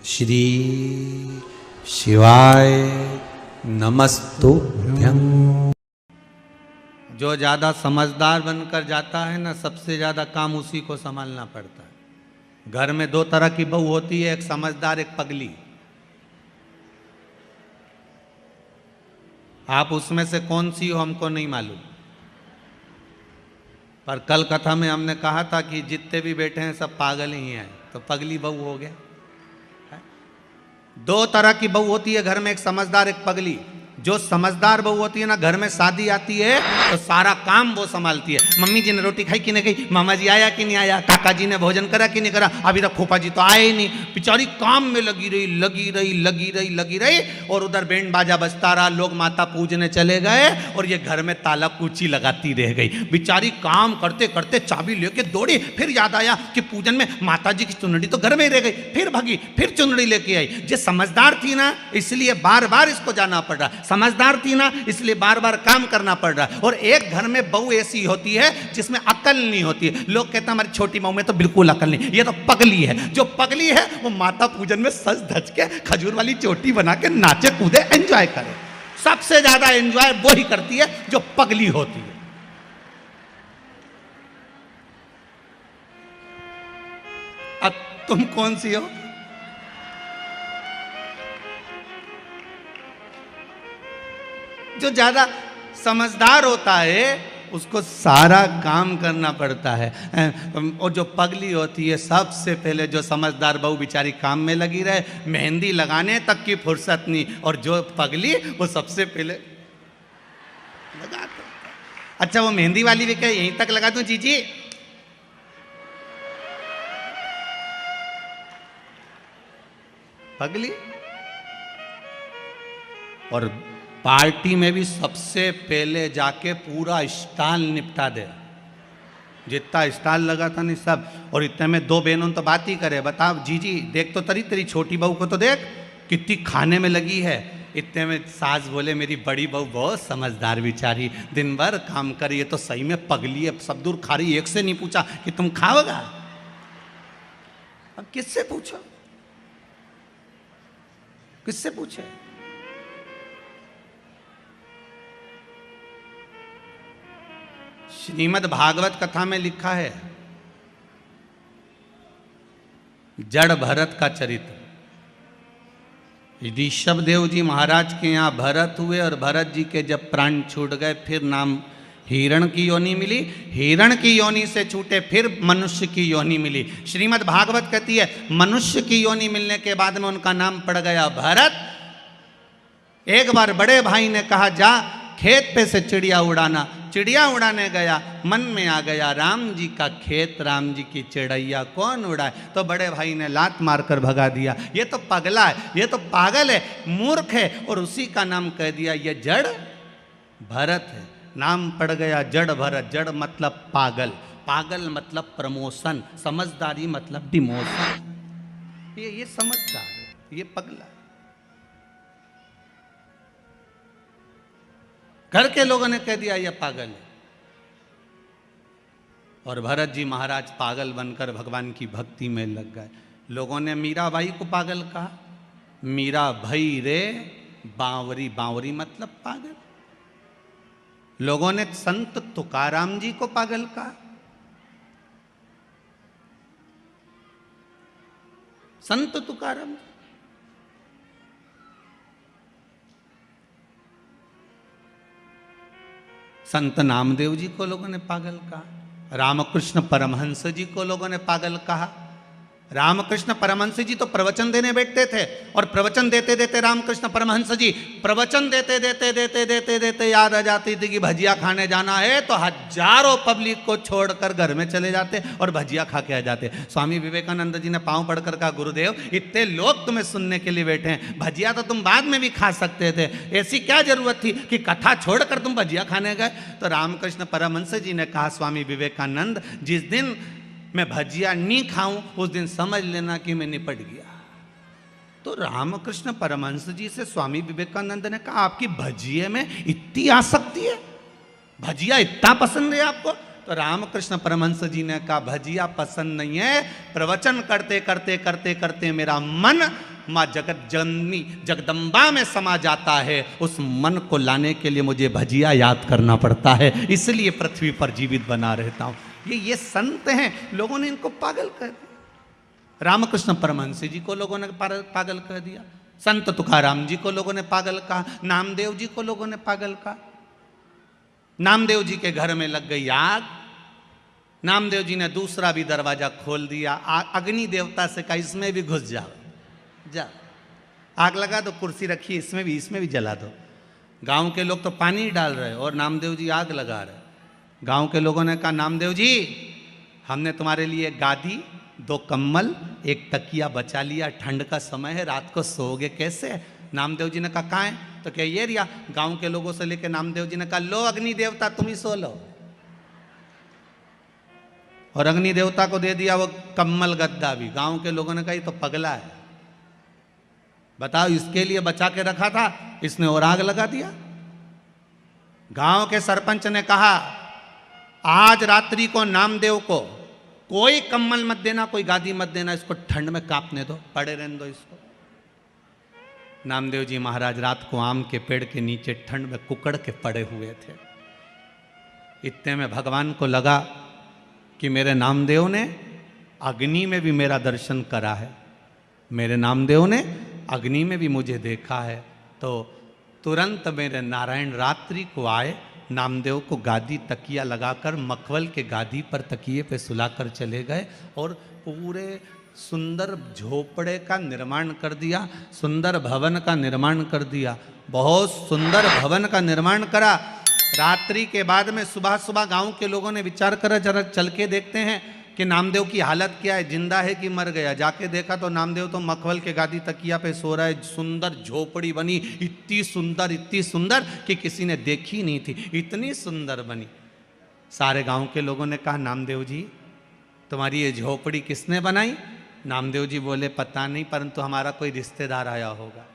श्री शिवाय नमस्तुभ्यं। जो ज़्यादा समझदार बनकर जाता है ना, सबसे ज़्यादा काम उसी को संभालना पड़ता है। घर में दो तरह की बहू होती है, एक समझदार, एक पगली। आप उसमें से कौन सी हो हमको नहीं मालूम, पर कल कथा में हमने कहा था कि जितने भी बैठे हैं सब पागल ही हैं, तो पगली बहू हो गया। दो तरह की बहू होती है घर में, एक समझदार, एक पगली। जो समझदार बहू होती है ना, घर में शादी आती है तो सारा काम वो संभालती है। मम्मी जी ने रोटी खाई कि नहीं खाई, मामा जी आया कि नहीं आया, काका जी ने भोजन करा कि नहीं करा, अभी तक फूफा जी तो आए ही नहीं। बेचारी काम में लगी रही और उधर बैंड बाजा बजता रहा, लोग माता पूजने चले गए और ये घर में ताला कुची लगाती रह गई। बेचारी काम करते करते चाबी लेके दौड़ी, फिर याद आया कि पूजन में माता जी की चुनरी तो घर में ही रह गई, फिर भागी, फिर चुनरी लेके आई। जो समझदार थी ना, इसलिए बार बार इसको जाना पड़ रहा, समझदार थी ना, इसलिए बार बार काम करना पड़ रहा। और एक घर में बहू ऐसी होती है जिसमें अकल नहीं होती है। लोग कहते हैं हमारी छोटी बहू में तो बिल्कुल अकल नहीं, ये तो पगली है। जो पगली है वो माता पूजन में सज धज के खजूर वाली चोटी बना के नाचे कूदे, एंजॉय करे। सबसे ज्यादा एंजॉय वो ही करती है जो पगली होती है। अब तुम कौन सी हो? जो ज्यादा समझदार होता है उसको सारा काम करना पड़ता है, और जो पगली होती है, सबसे पहले जो समझदार बहू बेचारी काम में लगी रहे, मेहंदी लगाने तक की फुर्सत नहीं, और जो पगली वो सबसे पहले लगा दो। अच्छा, वो मेहंदी वाली भी कहे यहीं तक लगा दूं जीजी, पगली। और पार्टी में भी सबसे पहले जाके पूरा स्टॉल निपटा दे, जितना स्टॉल लगा था नहीं सब। और इतने में दो बहनों तो बात ही करे, बताओ जीजी देख तो तेरी छोटी बहू को तो देख कितनी खाने में लगी है। इतने में सास बोले मेरी बड़ी बहू बहुत समझदार बेचारी, दिन भर काम करी है, तो सही में पगली है, सब दूर खा रही। एक से नहीं पूछा कि तुम खाओगा, अब किससे पूछो, किससे पूछे? श्रीमद् भागवत कथा में लिखा है जड़ भरत का चरित्र। ऋषभ देव जी महाराज के यहाँ भरत हुए, और भरत जी के जब प्राण छूट गए, फिर नाम हिरण की योनि मिली। हिरण की योनि से छूटे, फिर मनुष्य की योनि मिली। श्रीमद् भागवत कहती है मनुष्य की योनि मिलने के बाद में उनका नाम पड़ गया भरत। एक बार बड़े भाई ने कहा जा खेत पे से चिड़िया उड़ाना। चिड़िया उड़ाने गया, मन में आ गया राम जी का खेत, राम जी की चिड़ैया कौन उड़ाए। तो बड़े भाई ने लात मारकर भगा दिया, ये तो पगला है, ये तो पागल है, मूर्ख है, और उसी का नाम कह दिया ये जड़ भरत है। नाम पड़ गया जड़ भरत। जड़ मतलब पागल, पागल मतलब प्रमोशन, समझदारी मतलब डिमोशन। ये समझदार है, ये पगला है। घर के लोगों ने कह दिया यह पागल है। और भरत जी महाराज पागल बनकर भगवान की भक्ति में लग गए। लोगों ने मीराबाई को पागल कहा, मीरा भई रे बावरी, बावरी मतलब पागल। लोगों ने संत तुकाराम जी को पागल कहा, संत तुकाराम। संत नामदेव जी को लोगों ने पागल कहा, रामकृष्ण परमहंस जी को लोगों ने पागल कहा। रामकृष्ण परमहंस जी तो प्रवचन देने बैठते थे, और प्रवचन देते देते रामकृष्ण परमहंस जी प्रवचन देते याद आ जाती थी कि भजिया खाने जाना है, तो हजारों पब्लिक को छोड़कर घर में चले जाते और भजिया खा के आ जाते। स्वामी विवेकानंद जी ने पांव पड़कर कहा गुरुदेव इतने लोग तुम्हें सुनने के लिए बैठे हैं, भजिया तो तुम बाद में भी खा सकते थे, ऐसी क्या जरूरत थी कि कथा छोड़कर तुम भजिया खाने गए। तो रामकृष्ण परमहंस जी ने कहा स्वामी विवेकानंद जिस दिन मैं भजिया नहीं खाऊं उस दिन समझ लेना कि मैं निपट गया। तो रामकृष्ण परमहंस जी से स्वामी विवेकानंद ने कहा आपकी भजिए में इतनी आसक्ति है, भजिया इतना पसंद है आपको? तो रामकृष्ण परमहंस जी ने कहा भजिया पसंद नहीं है, प्रवचन करते करते करते करते मेरा मन माँ जगत जननी जगदम्बा में समा जाता है, उस मन को लाने के लिए मुझे भजिया याद करना पड़ता है, इसलिए पृथ्वी पर जीवित बना रहता हूं। ये संत हैं, लोगों ने इनको पागल कर दिया। रामकृष्ण परमहंस जी को लोगों ने पागल कर दिया, संत तुकाराम जी को लोगों ने पागल कहा, नामदेव जी को लोगों ने पागल कहा। नामदेव जी के घर में लग गई आग, नामदेव जी ने दूसरा भी दरवाजा खोल दिया, अग्नि देवता से कहा इसमें भी घुस जाओ, जा आग लगा दो, कुर्सी रखी इसमें भी जला दो। गांव के लोग तो पानी डाल रहे और नामदेव जी आग लगा रहे। गांव के लोगों ने कहा नामदेव जी हमने तुम्हारे लिए गादी, 2 कम्बल, 1 तकिया बचा लिया, ठंड का समय है, रात को सोओगे कैसे? नामदेव जी ने कहा कहाँ है? तो क्या ये रिया? गांव के लोगों से लेकर नामदेव जी ने कहा लो अग्नि देवता तुम ही सो लो, और अग्नि देवता को दे दिया वो कम्बल गद्दा भी। गांव के लोगों ने कहा ये तो पगला है, बताओ इसके लिए बचा के रखा था, इसने और आग लगा दिया। गांव के सरपंच ने कहा आज रात्रि को नामदेव को कोई कम्बल मत देना, कोई गादी मत देना, इसको ठंड में कांपने दो, पड़े रहने दो इसको। नामदेव जी महाराज रात को आम के पेड़ के नीचे ठंड में कुकड़ के पड़े हुए थे। इतने में भगवान को लगा कि मेरे नामदेव ने अग्नि में भी मेरा दर्शन करा है, मेरे नामदेव ने अग्नि में भी मुझे देखा है। तो तुरंत मेरे नारायण रात्रि को आए, नामदेव को गादी तकिया लगाकर मखवल के गादी पर तकिए पे सुलाकर चले गए और पूरे सुंदर झोपड़े का निर्माण कर दिया, सुंदर भवन का निर्माण कर दिया, बहुत सुंदर भवन का निर्माण करा। रात्रि के बाद में सुबह सुबह गांव के लोगों ने विचार करा जरा चल के देखते हैं कि नामदेव की हालत क्या है, जिंदा है कि मर गया। जाके देखा तो नामदेव तो मखवल के गादी तकिया पे सो रहा है। सुंदर झोपड़ी बनी, इतनी सुंदर कि किसी ने देखी नहीं थी, इतनी सुंदर बनी। सारे गांव के लोगों ने कहा नामदेव जी तुम्हारी ये झोपड़ी किसने बनाई? नामदेव जी बोले पता नहीं, परंतु हमारा कोई रिश्तेदार आया होगा।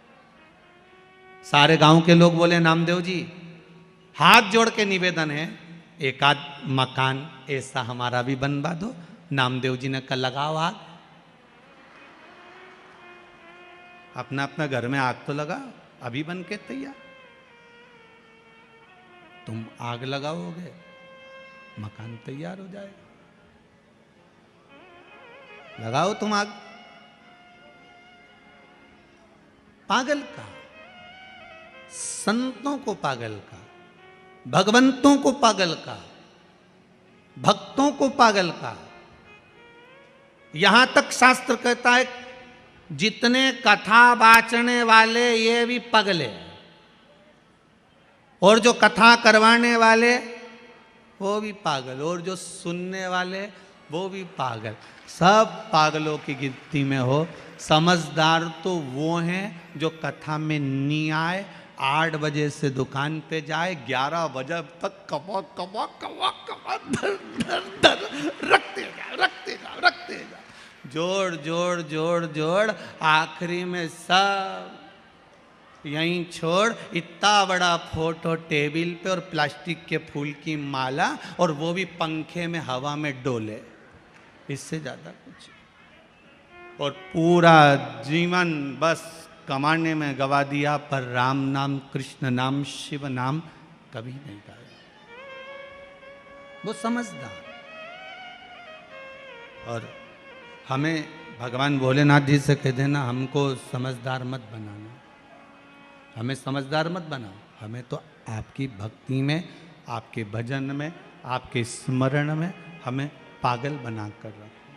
सारे गांव के लोग बोले नामदेव जी हाथ जोड़ के निवेदन है, एक आध मकान ऐसा हमारा भी बनवा दो। नामदेव जी ने कहा लगाओ आग, अपना अपना घर में आग तो लगा, अभी बन के तैयार। तुम आग लगाओगे मकान तैयार हो जाएगा, लगाओ तुम आग। पागल का, संतों को पागल का, भगवंतों को पागल का, भक्तों को पागल का। यहां तक शास्त्र कहता है जितने कथा बाचने वाले ये भी पगले, और जो कथा करवाने वाले वो भी पागल, और जो सुनने वाले वो भी पागल। सब पागलों की गिनती में हो। समझदार तो वो हैं जो कथा में नहीं आए, 8 बजे से दुकान पे जाए, 11 बजे तक कमा धर धर धर रखते जा, जोड़ आखिरी में सब यहीं छोड़। इतना बड़ा फोटो टेबल पे और प्लास्टिक के फूल की माला, और वो भी पंखे में हवा में डोले, इससे ज्यादा कुछ। और पूरा जीवन बस कमाने में गवा दिया, पर राम नाम, कृष्ण नाम, शिव नाम कभी नहीं गाया। वो समझदार। और हमें भगवान भोलेनाथ जी से कह देना हमको समझदार मत बनाना, हमें समझदार मत बनाओ, हमें तो आपकी भक्ति में, आपके भजन में, आपके स्मरण में हमें पागल बना कर रखो।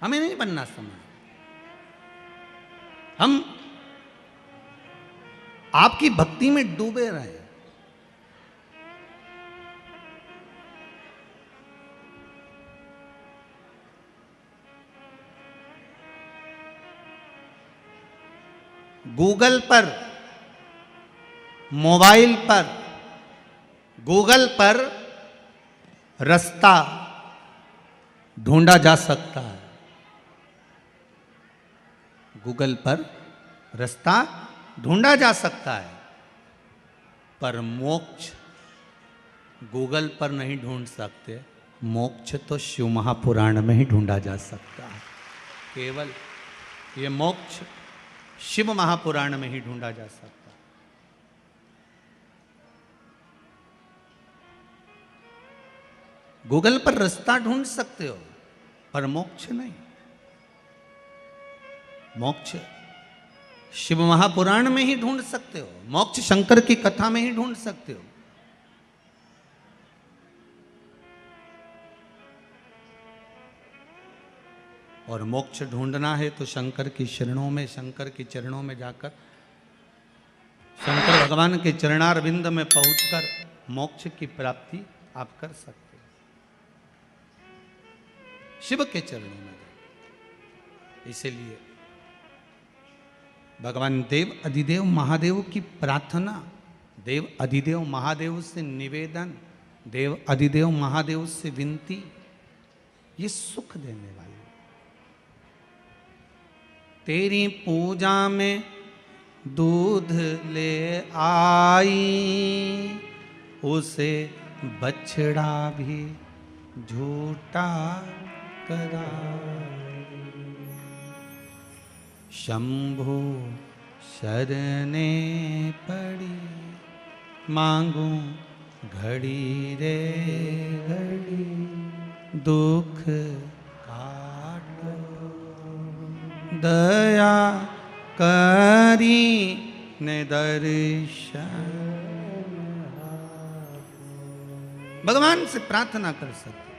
हमें नहीं बनना समझ, हम आपकी भक्ति में डूबे रहे। गूगल पर, मोबाइल पर, गूगल पर रास्ता ढूंढा जा सकता है। गूगल पर रास्ता ढूंढा जा सकता है, पर मोक्ष गूगल पर नहीं ढूंढ सकते। मोक्ष तो शिव महापुराण में ही ढूंढा जा सकता है। केवल ये मोक्ष शिव महापुराण में ही ढूंढा जा सकता है। गूगल पर रास्ता ढूंढ सकते हो, पर मोक्ष नहीं। मोक्ष शिव महापुराण में ही ढूंढ सकते हो, मोक्ष शंकर की कथा में ही ढूंढ सकते हो। और मोक्ष ढूंढना है तो शंकर की शरणों में, शंकर के चरणों में जाकर, शंकर भगवान के चरणारविंद में पहुंचकर मोक्ष की प्राप्ति आप कर सकते हो। शिव के चरणों में जाकर। इसलिए भगवान देव अधिदेव महादेव की प्रार्थना, देव अधिदेव महादेव से निवेदन, देव अधिदेव महादेव से विनती, ये सुख देने वाले। तेरी पूजा में दूध ले आई, उसे बछड़ा भी झूठा कराई। शंभु शरणे पड़ी, मांगू घड़ी रे घड़ी, दुख काटो दया करी ने दर्शन। भगवान से प्रार्थना कर सकते,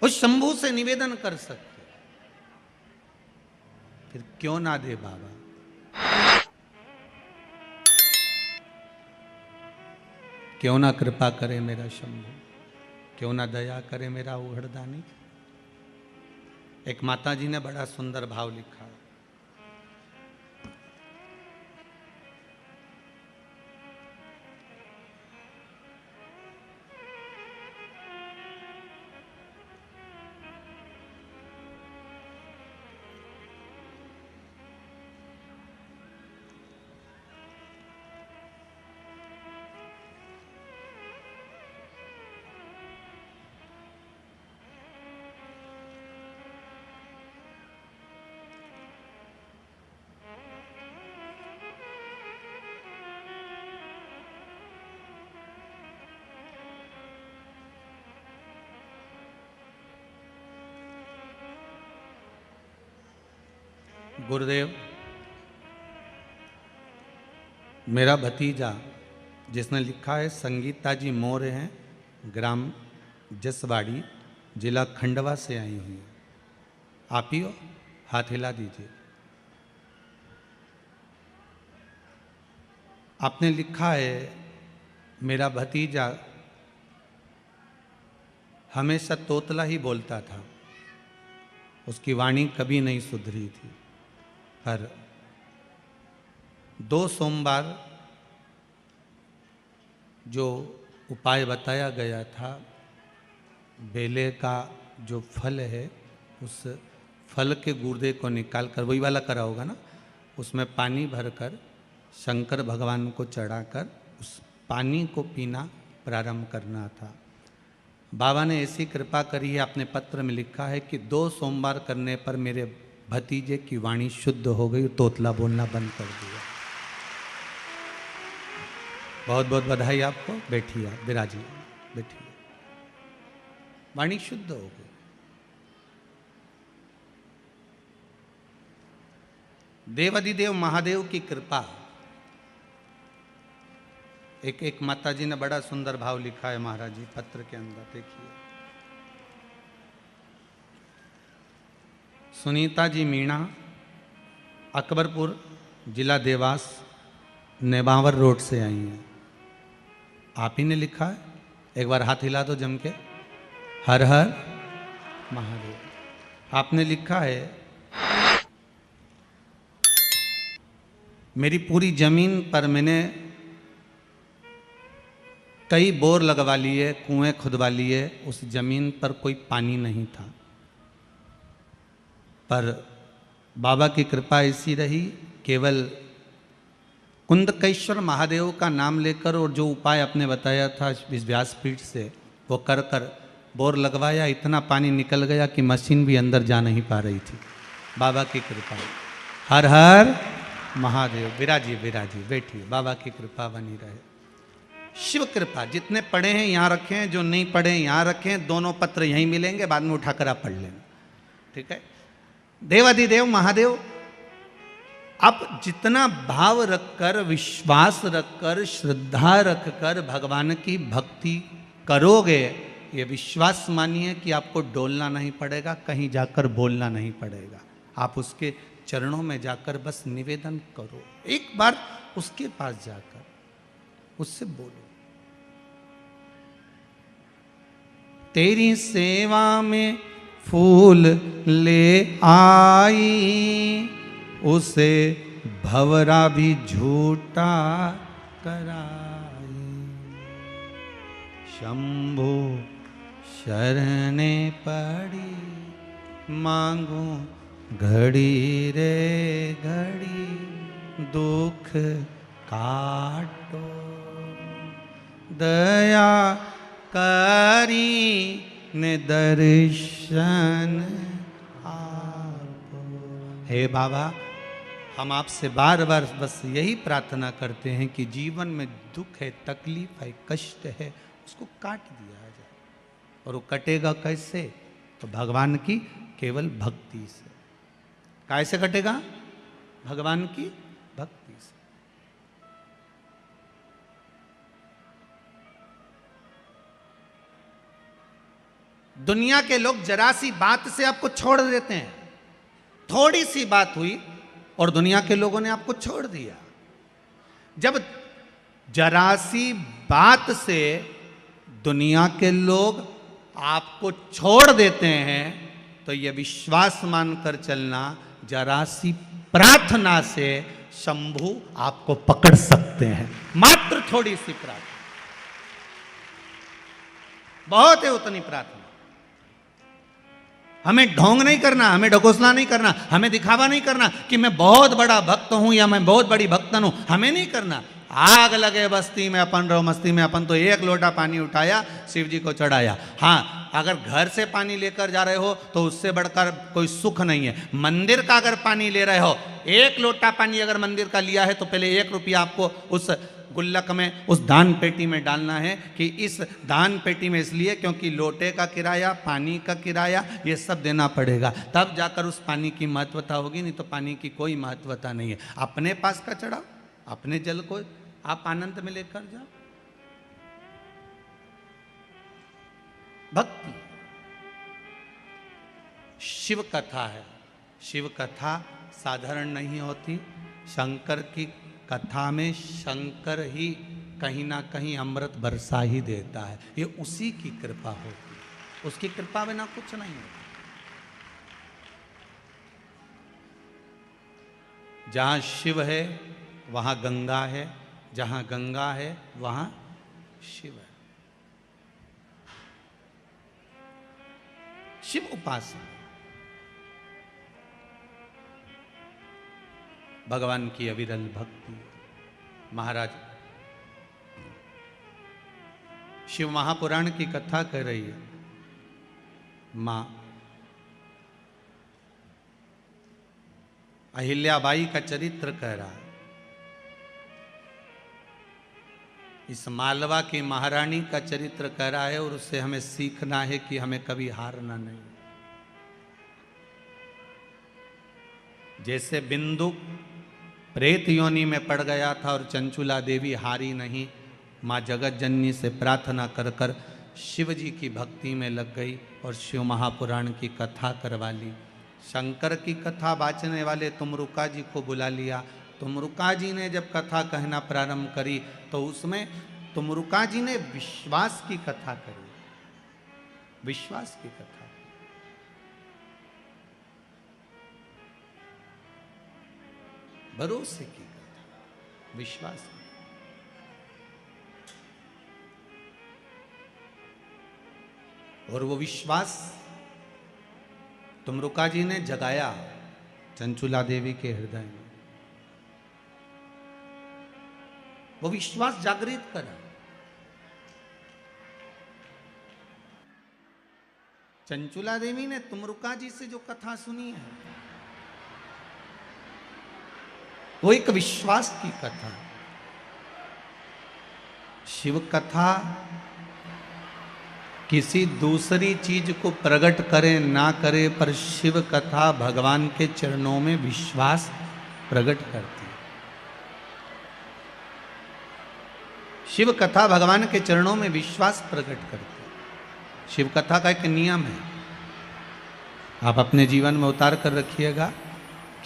उस शंभू से निवेदन कर सकते, फिर क्यों ना दे बाबा। क्यों ना कृपा करे मेरा शंभू, क्यों ना दया करे मेरा उघड़दानी। एक माता जी ने बड़ा सुंदर भाव लिखा। गुरुदेव, मेरा भतीजा जिसने लिखा है, संगीता जी मौर्य हैं, ग्राम जसवाड़ी, जिला खंडवा से आई हुई है। आप ही हो? हाथ हिला दीजिए। आपने लिखा है, मेरा भतीजा हमेशा तोतला ही बोलता था, उसकी वाणी कभी नहीं सुधरी थी। पर 2 सोमवार जो उपाय बताया गया था, बेले का जो फल है, उस फल के गुर्दे को निकाल कर, वही वाला करा होगा ना, उसमें पानी भरकर शंकर भगवान को चढ़ाकर उस पानी को पीना प्रारंभ करना था। बाबा ने ऐसी कृपा करी है, आपने पत्र में लिखा है कि 2 सोमवार करने पर मेरे भतीजे की वाणी शुद्ध हो गई, तोतला बोलना बंद कर दिया। बहुत बहुत बधाई आपको। बैठिए, आप विराजिए, बैठिए। वाणी शुद्ध हो गई। देवाधिदेव महादेव की कृपा। एक माता जी ने बड़ा सुंदर भाव लिखा है महाराज जी पत्र के अंदर, देखिए। सुनीता जी मीणा, अकबरपुर, जिला देवास, नेबावर रोड से आई हैं। आप ही ने लिखा है, एक बार हाथ हिला दो जम के। हर हर महादेव। आपने लिखा है, मेरी पूरी जमीन पर मैंने कई बोर लगवा लिए, कुएं खुदवा लिए, उस जमीन पर कोई पानी नहीं था, पर बाबा की कृपा ऐसी रही, केवल कुंदकेश्वर महादेव का नाम लेकर और जो उपाय आपने बताया था इस व्यासपीठ से, वो कर कर बोर लगवाया, इतना पानी निकल गया कि मशीन भी अंदर जा नहीं पा रही थी। बाबा की कृपा। हर हर महादेव। विराजी विराजी बैठिए, बाबा की कृपा बनी रहे। शिव कृपा। जितने पढ़े हैं यहाँ रखे हैं, जो नहीं पढ़े हैं यहाँ रखे हैं। दोनों पत्र यहीं मिलेंगे, बाद में उठाकर आप पढ़ लेंगे, ठीक है। देवाधिदेव महादेव, आप जितना भाव रखकर, विश्वास रखकर, श्रद्धा रखकर भगवान की भक्ति करोगे, ये विश्वास मानिए कि आपको डोलना नहीं पड़ेगा, कहीं जाकर बोलना नहीं पड़ेगा। आप उसके चरणों में जाकर बस निवेदन करो, एक बार उसके पास जाकर उससे बोलो। तेरी सेवा में फूल ले आई, उसे भवरा भी झूठा कराई। शंभो शरणे पड़ी, मांगू घड़ी रे घड़ी, दुख काटो दया करी ने दर्शन आपो। हे बाबा, हम आपसे बार बार बस यही प्रार्थना करते हैं कि जीवन में दुख है, तकलीफ है, कष्ट है, उसको काट दिया जाए। और वो कटेगा कैसे? तो भगवान की केवल भक्ति से। कैसे कटेगा? भगवान की भक्ति से। दुनिया के लोग जरा सी बात से आपको छोड़ देते हैं। थोड़ी सी बात हुई और दुनिया के लोगों ने आपको छोड़ दिया। जब जरा सी बात से दुनिया के लोग आपको छोड़ देते हैं, तो यह विश्वास मानकर चलना, जरा सी प्रार्थना से शंभु आपको पकड़ सकते हैं। मात्र थोड़ी सी प्रार्थना, बहुत है उतनी प्रार्थना। हमें ढोंग नहीं करना, हमें ढकोसला नहीं करना, हमें दिखावा नहीं करना कि मैं बहुत बड़ा भक्त हूं या मैं बहुत बड़ी भक्तन हूं। हमें नहीं करना। आग लगे बस्ती में अपन रहो मस्ती में, अपन तो एक लोटा पानी उठाया, शिव जी को चढ़ाया। हाँ, अगर घर से पानी लेकर जा रहे हो तो उससे बढ़कर कोई सुख नहीं है। मंदिर का अगर पानी ले रहे हो, एक लोटा पानी अगर मंदिर का लिया है तो पहले 1 रुपया आपको उस गुल्लक में, उस दान पेटी में डालना है। कि इस दान पेटी में इसलिए क्योंकि लोटे का किराया, पानी का किराया, ये सब देना पड़ेगा, तब जाकर उस पानी की महत्वता होगी, नहीं तो पानी की कोई महत्वता नहीं है। अपने पास का चढ़ाओ, अपने जल को आप आनंद में लेकर जाओ। भक्ति शिव कथा है। शिव कथा साधारण नहीं होती। शंकर की कथा में शंकर ही कहीं ना कहीं अमृत बरसा ही देता है। ये उसी की कृपा होती है, उसकी कृपा बिना कुछ नहीं होता। जहां शिव है वहां गंगा है, जहां गंगा है वहां शिव है। शिव उपासना, भगवान की अविरल भक्ति। महाराज शिव महापुराण की कथा कर रही है। मां अहिल्याबाई का चरित्र कह रहा है। इस मालवा की महारानी का चरित्र कह रहा है और उससे हमें सीखना है कि हमें कभी हारना नहीं। जैसे बिंदु प्रेत योनि में पड़ गया था और चंचुला देवी हारी नहीं, माँ जगत जननी से प्रार्थना कर कर शिव जी की भक्ति में लग गई और शिव महापुराण की कथा करवा ली। शंकर की कथा बाँचने वाले तुमरुका जी को बुला लिया। तुमरुका जी ने जब कथा कहना प्रारंभ करी तो उसमें तुमरुका जी ने विश्वास की कथा करी। विश्वास की कथा, भरोसे की कथा, विश्वास की। और वो विश्वास तुमरुका जी ने जगाया चंचुला देवी के हृदय में। वो विश्वास जागृत करा। चंचुला देवी ने तुमरुका जी से जो कथा सुनी है वो एक विश्वास की कथा। शिव कथा किसी दूसरी चीज को प्रकट करे ना करे, पर शिव कथा भगवान के चरणों में विश्वास प्रकट करती है। शिव कथा भगवान के चरणों में विश्वास प्रकट करती है। शिव कथा का एक नियम है, आप अपने जीवन में उतार कर रखिएगा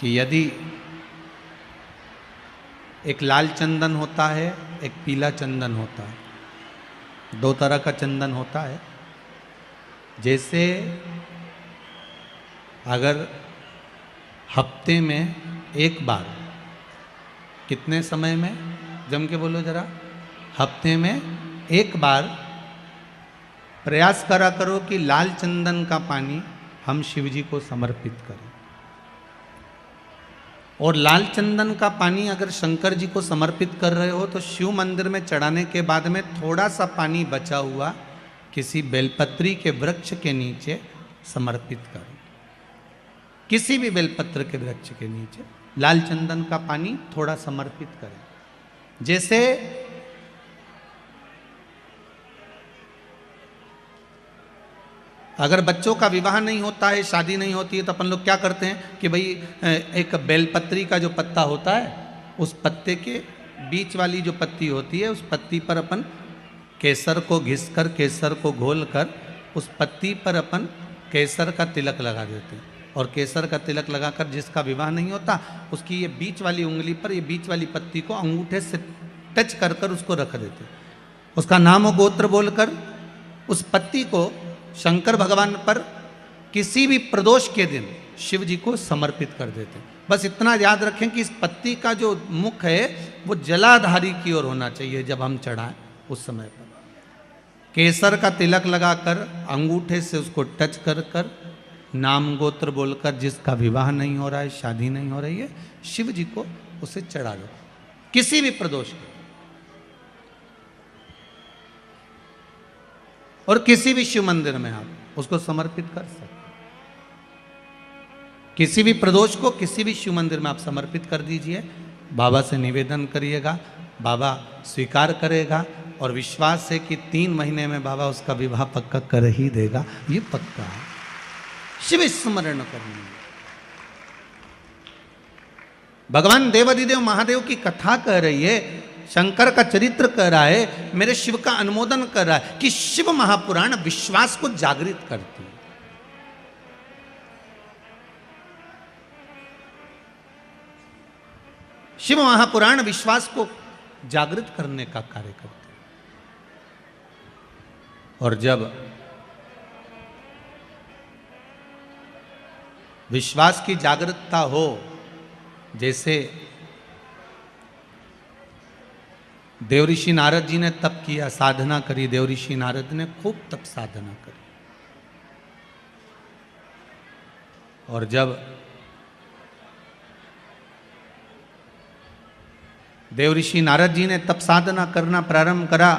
कि यदि एक लाल चंदन होता है, एक पीला चंदन होता है, दो तरह का चंदन होता है। जैसे अगर हफ्ते में एक बार, कितने समय में, जम के बोलो जरा, हफ्ते में एक बार प्रयास करा करो कि लाल चंदन का पानी हम शिव जी को समर्पित करें। और लाल चंदन का पानी अगर शंकर जी को समर्पित कर रहे हो तो शिव मंदिर में चढ़ाने के बाद में थोड़ा सा पानी बचा हुआ किसी बेलपत्री के वृक्ष के नीचे समर्पित करो। किसी भी बेलपत्र के वृक्ष के नीचे लाल चंदन का पानी थोड़ा समर्पित करें। जैसे अगर बच्चों का विवाह नहीं होता है, शादी नहीं होती है, तो अपन लोग क्या करते हैं कि भाई एक बेलपत्री का जो पत्ता होता है, उस पत्ते के बीच वाली जो पत्ती होती है, उस पत्ती पर अपन केसर को घिसकर, केसर को घोलकर उस पत्ती पर अपन केसर का तिलक लगा देते हैं। और केसर का तिलक लगाकर जिसका विवाह नहीं होता, उसकी ये बीच वाली उंगली पर, ये बीच वाली पत्ती को अंगूठे से टच कर कर उसको रख देते हैं। उसका नाम और गोत्र बोलकर उस पत्ती को शंकर भगवान पर किसी भी प्रदोष के दिन शिव जी को समर्पित कर देते हैं। बस इतना याद रखें कि इस पत्ती का जो मुख है वो जलाधारी की ओर होना चाहिए। जब हम चढ़ाएं उस समय पर केसर का तिलक लगाकर अंगूठे से उसको टच कर कर नाम गोत्र बोलकर, जिसका विवाह नहीं हो रहा है, शादी नहीं हो रही है, शिव जी को उसे चढ़ा दो किसी भी प्रदोष के। और किसी भी शिव मंदिर में आप उसको समर्पित कर सकते। किसी भी प्रदोष को किसी भी शिव मंदिर में आप समर्पित कर दीजिए। बाबा से निवेदन करिएगा, बाबा स्वीकार करेगा और विश्वास है कि 3 महीने में बाबा उसका विवाह पक्का कर ही देगा। ये पक्का है। शिव स्मरण करनी है। भगवान देवाधिदेव महादेव की कथा कह रही है, शंकर का चरित्र कह रहा है, मेरे शिव का अनुमोदन कर रहा है कि शिव महापुराण विश्वास को जागृत करती है। शिव महापुराण विश्वास को जागृत करने का कार्य करते हैं। और जब विश्वास की जागृतता हो, जैसे देवऋषि नारद जी ने तप किया, साधना करी, देवऋषि नारद ने खूब तप साधना करी। और जब देवऋषि नारद जी ने तप साधना करना प्रारंभ करा,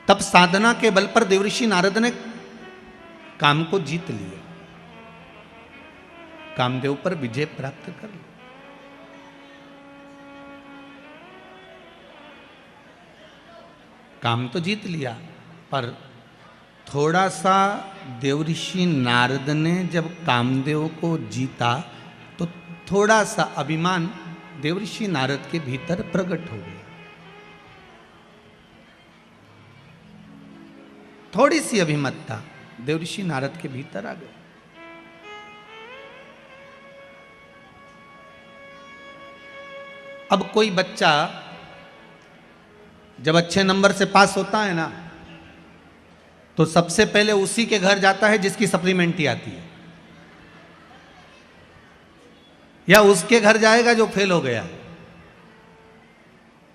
तप साधना के बल पर देवऋषि नारद ने काम को जीत लिया, कामदेव पर विजय प्राप्त कर लिया। काम तो जीत लिया, पर थोड़ा सा देवऋषि नारद ने जब कामदेव को जीता तो थोड़ा सा अभिमान देवऋषि नारद के भीतर प्रकट हो गया। थोड़ी सी अभिमतता देवऋषि नारद के भीतर आ गई। अब कोई बच्चा जब अच्छे नंबर से पास होता है ना, तो सबसे पहले उसी के घर जाता है जिसकी सप्लीमेंट्री आती है, या उसके घर जाएगा जो फेल हो गया।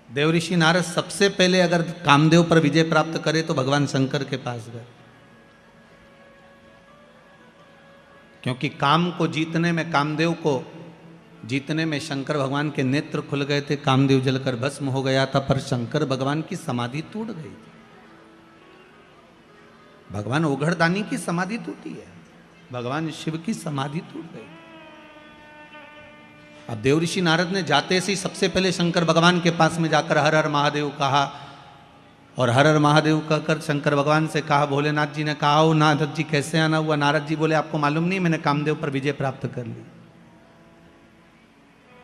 देवऋषि नारद सबसे पहले अगर कामदेव पर विजय प्राप्त करे तो भगवान शंकर के पास गए, क्योंकि काम को जीतने में, कामदेव को जीतने में शंकर भगवान के नेत्र खुल गए थे। कामदेव जलकर भस्म हो गया था, पर शंकर भगवान की समाधि टूट गई थी। भगवान ओघड़दानी की समाधि टूटी है, भगवान शिव की समाधि टूट गई। अब देवऋषि नारद ने जाते से ही सबसे पहले शंकर भगवान के पास में जाकर हर हर महादेव कहा, और हर हर महादेव कहकर शंकर भगवान से कहा। भोलेनाथ जी ने कहा, ओ नारद जी कैसे आना हुआ? नारद जी बोले, आपको मालूम नहीं मैंने कामदेव पर विजय प्राप्त कर ली।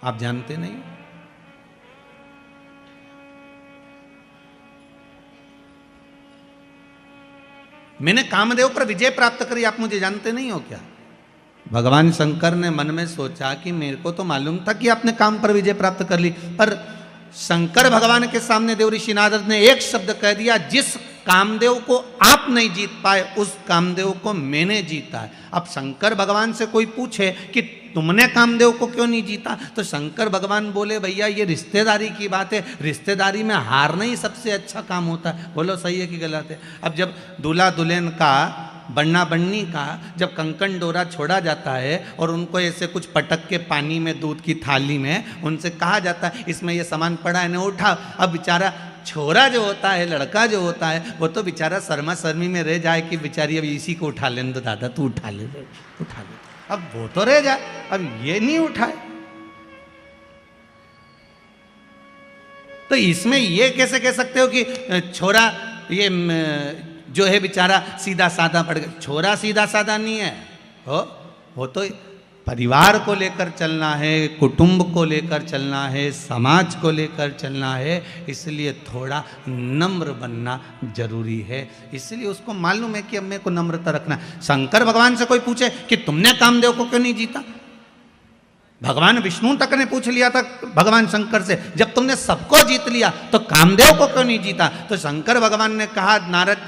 आप जानते नहीं? मैंने कामदेव पर विजय प्राप्त करी, आप मुझे जानते नहीं हो क्या? भगवान शंकर ने मन में सोचा कि मेरे को तो मालूम था कि आपने काम पर विजय प्राप्त कर ली, पर शंकर भगवान के सामने देवऋषि नारद ने एक शब्द कह दिया, जिस कामदेव को आप नहीं जीत पाए उस कामदेव को मैंने जीता है। अब शंकर भगवान से कोई पूछे कि तुमने कामदेव को क्यों नहीं जीता, तो शंकर भगवान बोले, भैया ये रिश्तेदारी की बात है, रिश्तेदारी में हारना ही सबसे अच्छा काम होता है। बोलो सही है कि गलत है? अब जब दूल्हा दुल्हन का, बन्ना बन्नी का जब कंकन डोरा छोड़ा जाता है और उनको ऐसे कुछ पटक के पानी में, दूध की थाली में उनसे कहा जाता है इसमें ये सामान पड़ा है ना उठा। अब बेचारा छोरा जो होता है, लड़का जो होता है, वो तो बेचारा शर्मा शर्मी में रह जाए कि बेचारी अब इसी को उठा लेने दो, दादा तू उठा ले, उठा ले। अब वो तो रह जाए, अब ये नहीं उठाए। तो इसमें ये कैसे कह सकते हो कि छोरा ये जो है बेचारा सीधा साधा पड़ गया? छोरा सीधा साधा नहीं है, वो तो परिवार को लेकर चलना है, कुटुंब को लेकर चलना है, समाज को लेकर चलना है, इसलिए थोड़ा नम्र बनना जरूरी है। इसलिए उसको मालूम है कि अब मेरे को नम्रता रखना। शंकर भगवान से कोई पूछे कि तुमने कामदेव को क्यों नहीं जीता, भगवान विष्णु तक ने पूछ लिया था भगवान शंकर से, जब तुमने सबको जीत लिया तो कामदेव को क्यों नहीं जीता? तो शंकर भगवान ने कहा,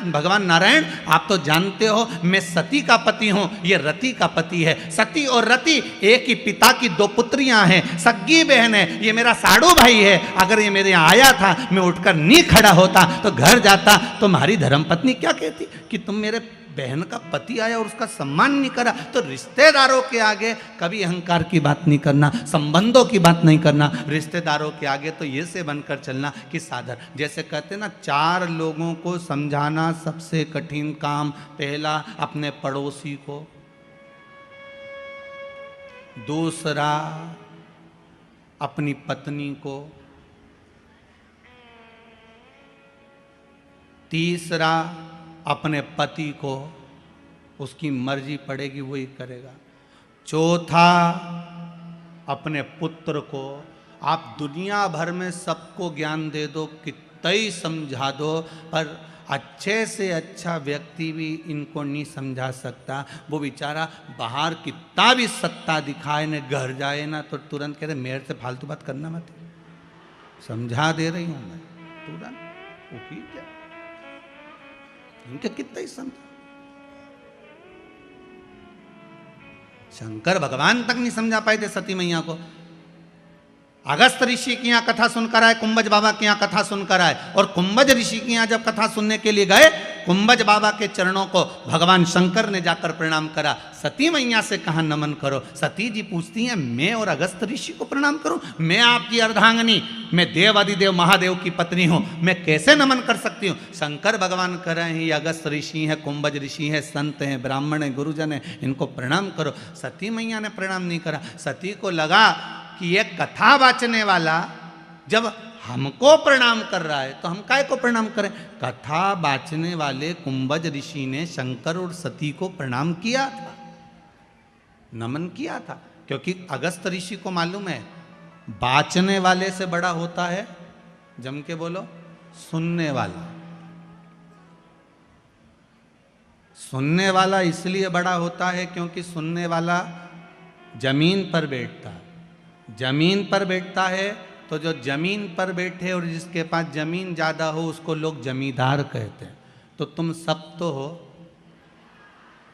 भगवान नारायण आप तो जानते हो मैं सती का पति हूं, ये रति का पति है। सती और रति एक ही पिता की दो पुत्रियां हैं, सग्गी बहन है, ये मेरा साड़ू भाई है। अगर ये मेरे यहाँ आया था, मैं उठकर नहीं खड़ा होता तो घर जाता, तो हमारी धर्मपत्नी क्या कहती कि तुम मेरे बहन का पति आया और उसका सम्मान नहीं करा। तो रिश्तेदारों के आगे कभी अहंकार की बात नहीं करना, संबंधों की बात नहीं करना। रिश्तेदारों के आगे तो ये से बनकर चलना कि सादर, जैसे कहते ना, 4 लोगों को समझाना सबसे कठिन काम। पहला अपने पड़ोसी को, दूसरा अपनी पत्नी को, तीसरा अपने पति को, उसकी मर्जी पड़ेगी वही करेगा। चौथा अपने पुत्र को। आप दुनिया भर में सबको ज्ञान दे दो, कितना ही समझा दो, पर अच्छे से अच्छा व्यक्ति भी इनको नहीं समझा सकता। वो बेचारा बाहर कितना भी सत्ता दिखाए न, घर जाए ना तो तुरंत कहते मेरे से फालतू बात करना मत, समझा दे रही हूं मैं, तुरंत वो की क्या, इनके कितना ही समझा। शंकर भगवान तक नहीं समझा पाए थे सती मैया को। अगस्त ऋषि की यहाँ कथा सुनकर आए, कुंभज बाबा की यहाँ कथा सुनकर आए, और कुंभज ऋषि की यहाँ जब कथा सुनने के लिए गए, कुंभज बाबा के चरणों को भगवान शंकर ने जाकर प्रणाम करा। सती मैया से कहा नमन करो। सती जी पूछती हैं, मैं और अगस्त ऋषि को प्रणाम करूं? मैं आपकी अर्धांगिनी, मैं देवादिदेव महादेव की पत्नी हूं, मैं कैसे नमन कर सकती हूं? शंकर भगवान कह रहे हैं, ये अगस्त ऋषि हैं, कुंभज ऋषि हैं, संत हैं, ब्राह्मण हैं, गुरुजन हैं, इनको प्रणाम करो। सती मैया ने प्रणाम नहीं करा। सती को लगा कि ये कथा वाचने वाला जब हमको प्रणाम कर रहा है तो हम काय को प्रणाम करें। कथा वाचने वाले कुंभज ऋषि ने शंकर और सती को प्रणाम किया था, नमन किया था, क्योंकि अगस्त ऋषि को मालूम है वाचने वाले से बड़ा होता है, जम के बोलो, सुनने वाला। सुनने वाला इसलिए बड़ा होता है क्योंकि सुनने वाला जमीन पर बैठता है। जमीन पर बैठता है तो जो जमीन पर बैठे और जिसके पास जमीन ज़्यादा हो उसको लोग जमींदार कहते हैं। तो तुम सब तो हो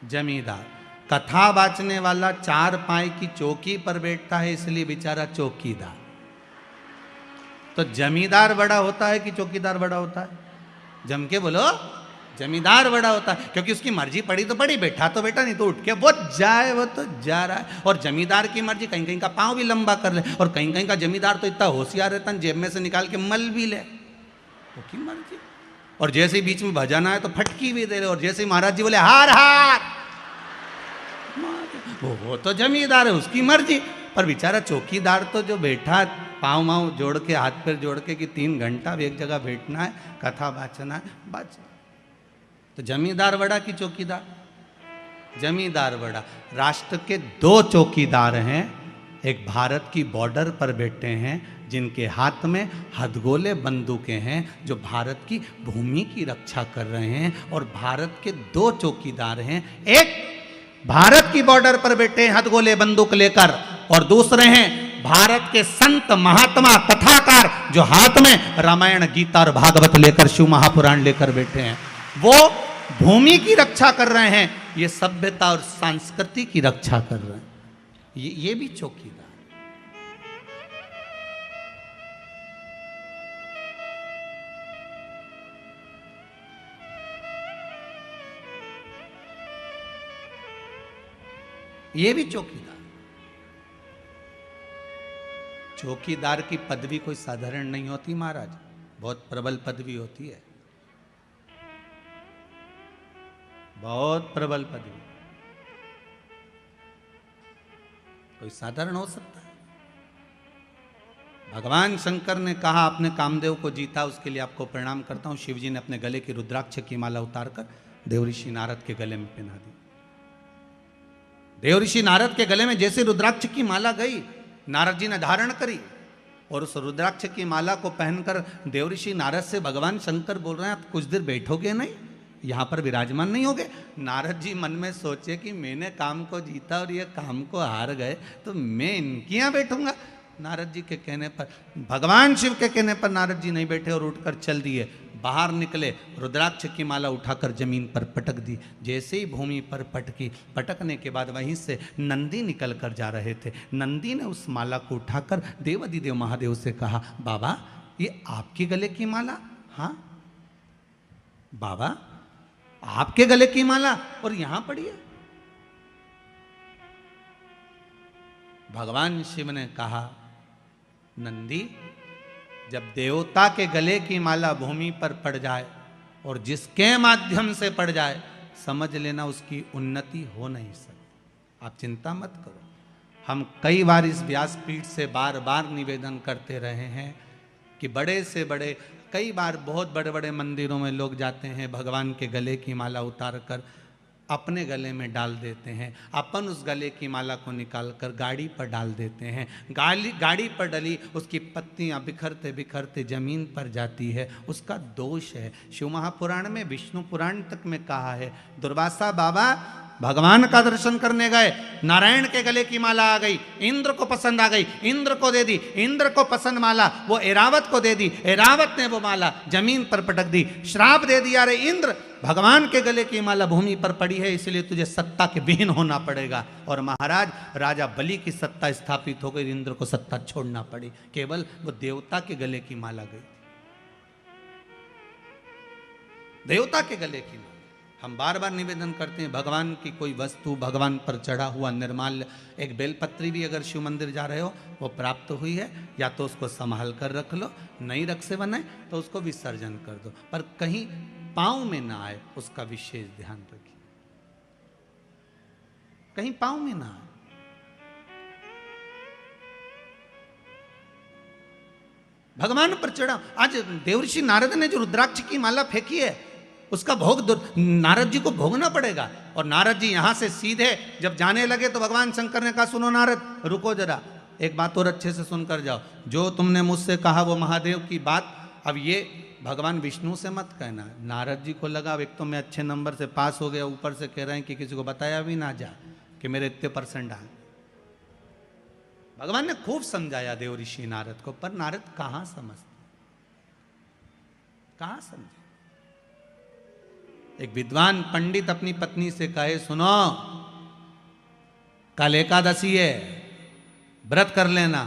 जमींदार। कथा बाचने वाला 4 पाई की चौकी पर बैठता है, इसलिए बेचारा चौकीदार। तो जमींदार बड़ा होता है कि चौकीदार बड़ा होता है? जम के बोलो, जमींदार बड़ा होता है, क्योंकि उसकी मर्जी पड़ी तो पड़ी, बैठा तो बैठा, नहीं तो उठ के वो जाए, वो तो जा रहा है। और जमींदार की मर्जी कहीं कहीं का पाँव भी लंबा कर ले, और कहीं कहीं का जमींदार तो इतना होशियार रहता है जेब में से निकाल के मल भी ले, वो की मर्जी। और जैसे ही बीच में भजन आए तो फटकी भी दे रहे, और जैसे ही महाराज जी बोले हार हार, वो तो जमींदार है, उसकी मर्जी। पर बेचारा चौकीदार तो जो बैठा पाँव माँव जोड़ के, हाथ पैर जोड़ के कि 3 घंटा एक जगह बैठना है, कथा वाचना है, बस। तो जमींदार बड़ा कि चौकीदार? जमींदार बड़ा। राष्ट्र के 2 चौकीदार हैं। एक भारत की बॉर्डर पर बैठे हैं जिनके हाथ में हथगोले बंदूकें हैं, जो भारत की भूमि की रक्षा कर रहे हैं। और भारत के 2 चौकीदार हैं, एक भारत की बॉर्डर पर बैठे हैं हथगोले बंदूक लेकर, और दूसरे हैं भारत के संत महात्मा कथाकार जो हाथ में रामायण गीता और भागवत लेकर, शिव महापुराण लेकर बैठे हैं। वो भूमि की रक्षा कर रहे हैं, ये सभ्यता और संस्कृति की रक्षा कर रहे हैं। ये भी चौकीदार। ये भी चौकीदार। चौकीदार की पदवी कोई साधारण नहीं होती महाराज, बहुत प्रबल पदवी होती है, बहुत प्रबल पदवी। कोई साधारण हो सकता है? भगवान शंकर ने कहा आपने कामदेव को जीता, उसके लिए आपको प्रणाम करता हूं। शिवजी ने अपने गले की रुद्राक्ष की माला उतारकर देवऋषि नारद के गले में पहना दी। देवऋषि नारद के गले में जैसे रुद्राक्ष की माला गई, नारद जी ने धारण करी, और उस रुद्राक्ष की माला को पहनकर देवऋषि नारद से भगवान शंकर बोल रहे हैं आप कुछ देर बैठोगे नहीं, यहाँ पर विराजमान नहीं होगे? नारद जी मन में सोचे कि मैंने काम को जीता और ये काम को हार गए, तो मैं इनके यहाँ बैठूंगा। नारद जी के कहने पर, भगवान शिव के कहने पर नारद जी नहीं बैठे और उठकर चल दिए। बाहर निकले, रुद्राक्ष की माला उठाकर जमीन पर पटक दी। जैसे ही भूमि पर पटकी, पटकने के बाद वहीं से नंदी निकल कर जा रहे थे। नंदी ने उस माला को उठाकर देवाधिदेव महादेव से कहा, बाबा ये आपके गले की माला? हाँ बाबा आपके गले की माला, और यहां पड़ी है। भगवान शिव ने कहा, नंदी जब देवता के गले की माला भूमि पर पड़ जाए और जिसके माध्यम से पड़ जाए, समझ लेना उसकी उन्नति हो नहीं सकती। आप चिंता मत करो। हम कई बार इस व्यासपीठ से बार बार निवेदन करते रहे हैं कि बड़े से बड़े, कई बार बहुत बड़े बड़े मंदिरों में लोग जाते हैं, भगवान के गले की माला उतार कर अपने गले में डाल देते हैं। अपन उस गले की माला को निकाल कर गाड़ी पर डाल देते हैं। गाड़ी पर डली उसकी पत्तियां बिखरते बिखरते जमीन पर जाती है, उसका दोष है। शिव महापुराण में, विष्णु पुराण तक में कहा है, दुर्वासा बाबा भगवान का दर्शन करने गए, नारायण के गले की माला आ गई, इंद्र को पसंद आ गई, इंद्र को दे दी, इंद्र को पसंद माला वो ऐरावत को दे दी, ऐरावत ने वो माला जमीन पर पटक दी, श्राप दे दिया, अरे इंद्र भगवान के गले की माला भूमि पर पड़ी है, इसलिए तुझे सत्ता के विहीन होना पड़ेगा। और महाराज राजा बलि की सत्ता स्थापित हो गई, इंद्र को सत्ता छोड़ना पड़ी, केवल वो देवता के गले की माला गई, देवता के गले की माला। हम बार बार निवेदन करते हैं, भगवान की कोई वस्तु, भगवान पर चढ़ा हुआ निर्माल्य, एक बेलपत्री भी अगर शिव मंदिर जा रहे हो वो प्राप्त हुई है, या तो उसको संभाल कर रख लो, नहीं रख से बने तो उसको विसर्जन कर दो, पर कहीं पांव में ना आए उसका विशेष ध्यान रखिए, कहीं पांव में ना आए। भगवान पर चढ़ा, आज देवऋषि नारद ने जो रुद्राक्ष की माला फेंकी है उसका भोग नारद जी को भोगना पड़ेगा। और नारद जी यहां से सीधे जब जाने लगे तो भगवान शंकर ने कहा, सुनो नारद रुको जरा, एक बात और अच्छे से सुनकर जाओ, जो तुमने मुझसे कहा वो महादेव की बात अब ये भगवान विष्णु से मत कहना। नारद जी को लगा, एक तो मैं अच्छे नंबर से पास हो गया, ऊपर से कह रहे हैं कि किसी को बताया भी ना जा कि मेरे इतने % आए। भगवान ने खूब समझाया देवऋषि नारद को, पर नारद कहां समझते, कहां समझे। एक विद्वान पंडित अपनी पत्नी से कहे, सुनो कल एकादशी है, व्रत कर लेना।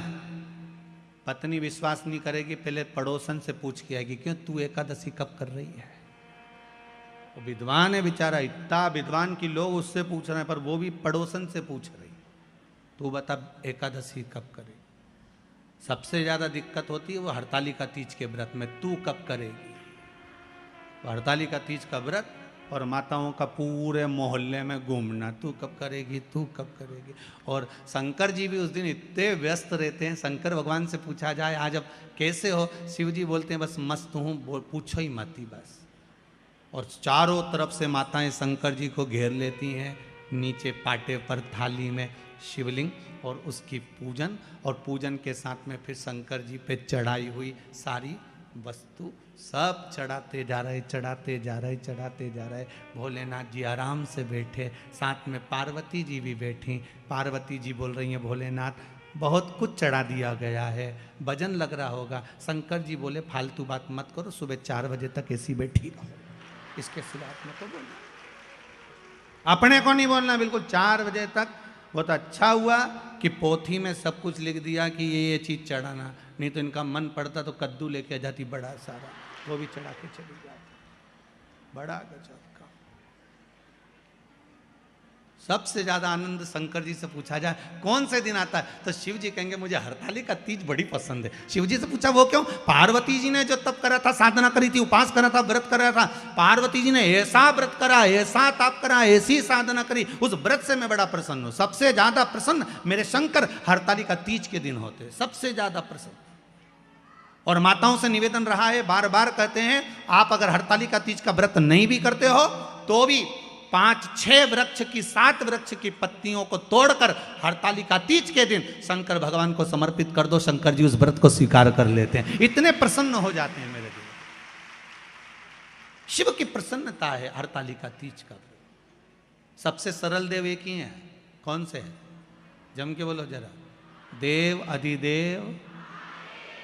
पत्नी विश्वास नहीं करेगी, पहले पड़ोसन से पूछ के आएगी, क्यों तू एकादशी कब कर रही है। वो विद्वान है बेचारा, इतना विद्वान की लोग उससे पूछ रहे हैं, पर वो भी पड़ोसन से पूछ रही, तू बता एकादशी कब करे। सबसे ज्यादा दिक्कत होती है वो हरतालिका तीज के व्रत में, तू कब करेगी। हरतालिका तीज का व्रत और माताओं का पूरे मोहल्ले में घूमना, तू कब करेगी, तू कब करेगी। और शंकर जी भी उस दिन इतने व्यस्त रहते हैं, शंकर भगवान से पूछा जाए आज अब कैसे हो, शिव जी बोलते हैं बस मस्त हूँ, पूछो ही मत ही बस। और चारों तरफ से माताएं शंकर जी को घेर लेती हैं, नीचे पाटे पर थाली में शिवलिंग और उसकी पूजन, और पूजन के साथ में फिर शंकर जी पे चढ़ाई हुई सारी वस्तु सब चढ़ाते जा रहे, चढ़ाते जा रहे, चढ़ाते जा रहे। भोलेनाथ जी आराम से बैठे, साथ में पार्वती जी भी बैठी। पार्वती जी बोल रही हैं भोलेनाथ बहुत कुछ चढ़ा दिया गया है, भजन लग रहा होगा। शंकर जी बोले फालतू बात मत करो, सुबह 4 बजे तक ऐसी बैठी रहो, इसके सिवा आपने को बोलना, अपने को नहीं बोलना, बिल्कुल 4 बजे तक। बहुत अच्छा हुआ कि पोथी में सब कुछ लिख दिया कि ये चीज़ चढ़ाना, नहीं तो इनका मन पड़ता तो कद्दू लेके आ जाती बड़ा सारा, वो भी चढ़ा के चली जाती। बड़ा गजब का। सबसे ज्यादा आनंद शंकर जी से पूछा जाए कौन से दिन आता है तो शिव जी कहेंगे मुझे हरतालिका तीज बड़ी पसंद है। शिव जी से पूछा वो क्यों? पार्वती जी ने जो तप करा था, साधना करी थी, उपास करा था, व्रत करा था, पार्वती जी ने ऐसा व्रत करा, ऐसा तप करा, ऐसी साधना करी, उस व्रत से मैं बड़ा प्रसन्न हूं। सबसे ज्यादा प्रसन्न मेरे शंकर हरतालिका तीज के दिन होते, सबसे ज्यादा प्रसन्न। और माताओं से निवेदन रहा है, बार बार कहते हैं आप अगर हरतालिका तीज का व्रत नहीं भी करते हो तो भी 5-6 वृक्ष की 7 वृक्ष की पत्तियों को तोड़कर हरतालिका तीज के दिन शंकर भगवान को समर्पित कर दो, शंकर जी उस व्रत को स्वीकार कर लेते हैं, इतने प्रसन्न हो जाते हैं मेरे दिल। शिव की प्रसन्नता है हरतालिका तीज का व्रत। सबसे सरल देव एक ही है, कौन से है? जम के बोलो जरा। देव अधिदेव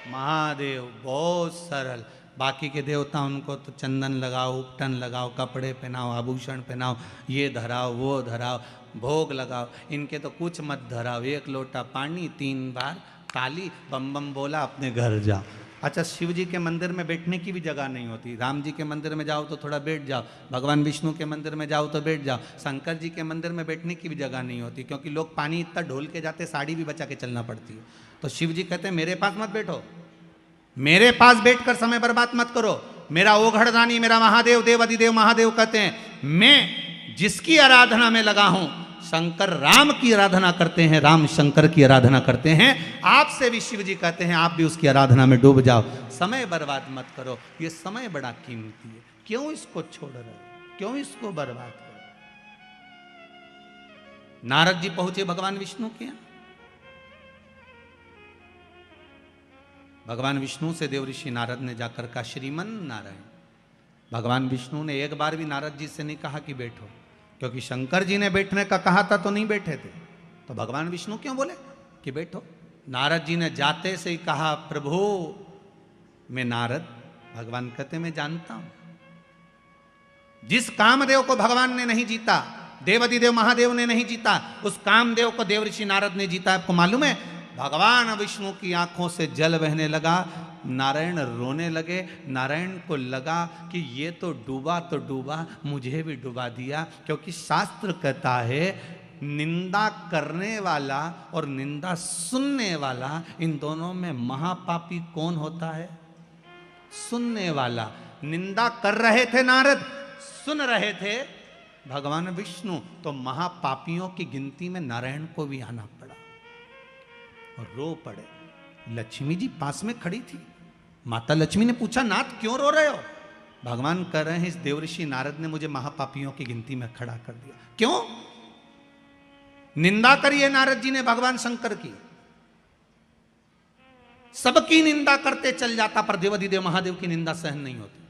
महादेव, बहुत सरल। बाकी के देवता उनको तो चंदन लगाओ, उपटन लगाओ, कपड़े पहनाओ, आभूषण पहनाओ, ये धराओ वो धराओ, भोग लगाओ। इनके तो कुछ मत धराओ, 1 लोटा पानी, 3 बार ताली, बम बम बोला, अपने घर जाओ। अच्छा, शिव जी के मंदिर में बैठने की भी जगह नहीं होती। राम जी के मंदिर में जाओ तो थोड़ा बैठ जाओ, भगवान विष्णु के मंदिर में जाओ तो बैठ जाओ, शंकर जी के मंदिर में बैठने की भी जगह नहीं होती, क्योंकि लोग पानी इतना ढोल के जाते, साड़ी भी बचा के चलना पड़ती है। तो शिव जी कहते हैं मेरे पास मत बैठो, मेरे पास बैठकर समय बर्बाद मत करो। मेरा ओघड़दानी, मेरा महादेव, देव अधिदेव महादेव कहते हैं मैं जिसकी आराधना में लगा हूं, शंकर राम की आराधना करते हैं, राम शंकर की आराधना करते हैं। आपसे भी शिव जी कहते हैं आप भी उसकी आराधना में डूब जाओ, समय बर्बाद मत करो, ये समय बड़ा कीमती है, क्यों इसको छोड़ रहे हो, क्यों इसको बर्बाद करो। नारद जी पहुंचे भगवान विष्णु के यहां। भगवान विष्णु से देव ऋषि नारद ने जाकर कहा श्रीमन नारायण। भगवान विष्णु ने एक बार भी नारद जी से नहीं कहा कि बैठो, क्योंकि शंकर जी ने बैठने का कहा था तो नहीं बैठे थे, तो भगवान विष्णु क्यों बोले कि बैठो। नारद जी ने जाते से ही कहा प्रभु मैं नारद। भगवान कहते मैं जानता हूं, जिस कामदेव को भगवान ने नहीं जीता, देवाधिदेव महादेव ने नहीं जीता, उस कामदेव को देव ऋषि नारद ने जीता। आपको मालूम है भगवान विष्णु की आंखों से जल बहने लगा, नारायण रोने लगे। नारायण को लगा कि ये तो डूबा, मुझे भी डुबा दिया, क्योंकि शास्त्र कहता है निंदा करने वाला और निंदा सुनने वाला, इन दोनों में महापापी कौन होता है? सुनने वाला। निंदा कर रहे थे नारद, सुन रहे थे भगवान विष्णु, तो महापापियों की गिनती में नारायण को भी आना पड़ा और रो पड़े। लक्ष्मी जी पास में खड़ी थी। माता लक्ष्मी ने पूछा नाथ क्यों रो रहे हो? भगवान कह रहे हैं इस देवऋषि नारद ने मुझे महापापियों की गिनती में खड़ा कर दिया। क्यों? निंदा करी है नारद जी ने भगवान शंकर की, सबकी निंदा करते चल जाता, पर देवाधिदेव महादेव की निंदा सहन नहीं होती।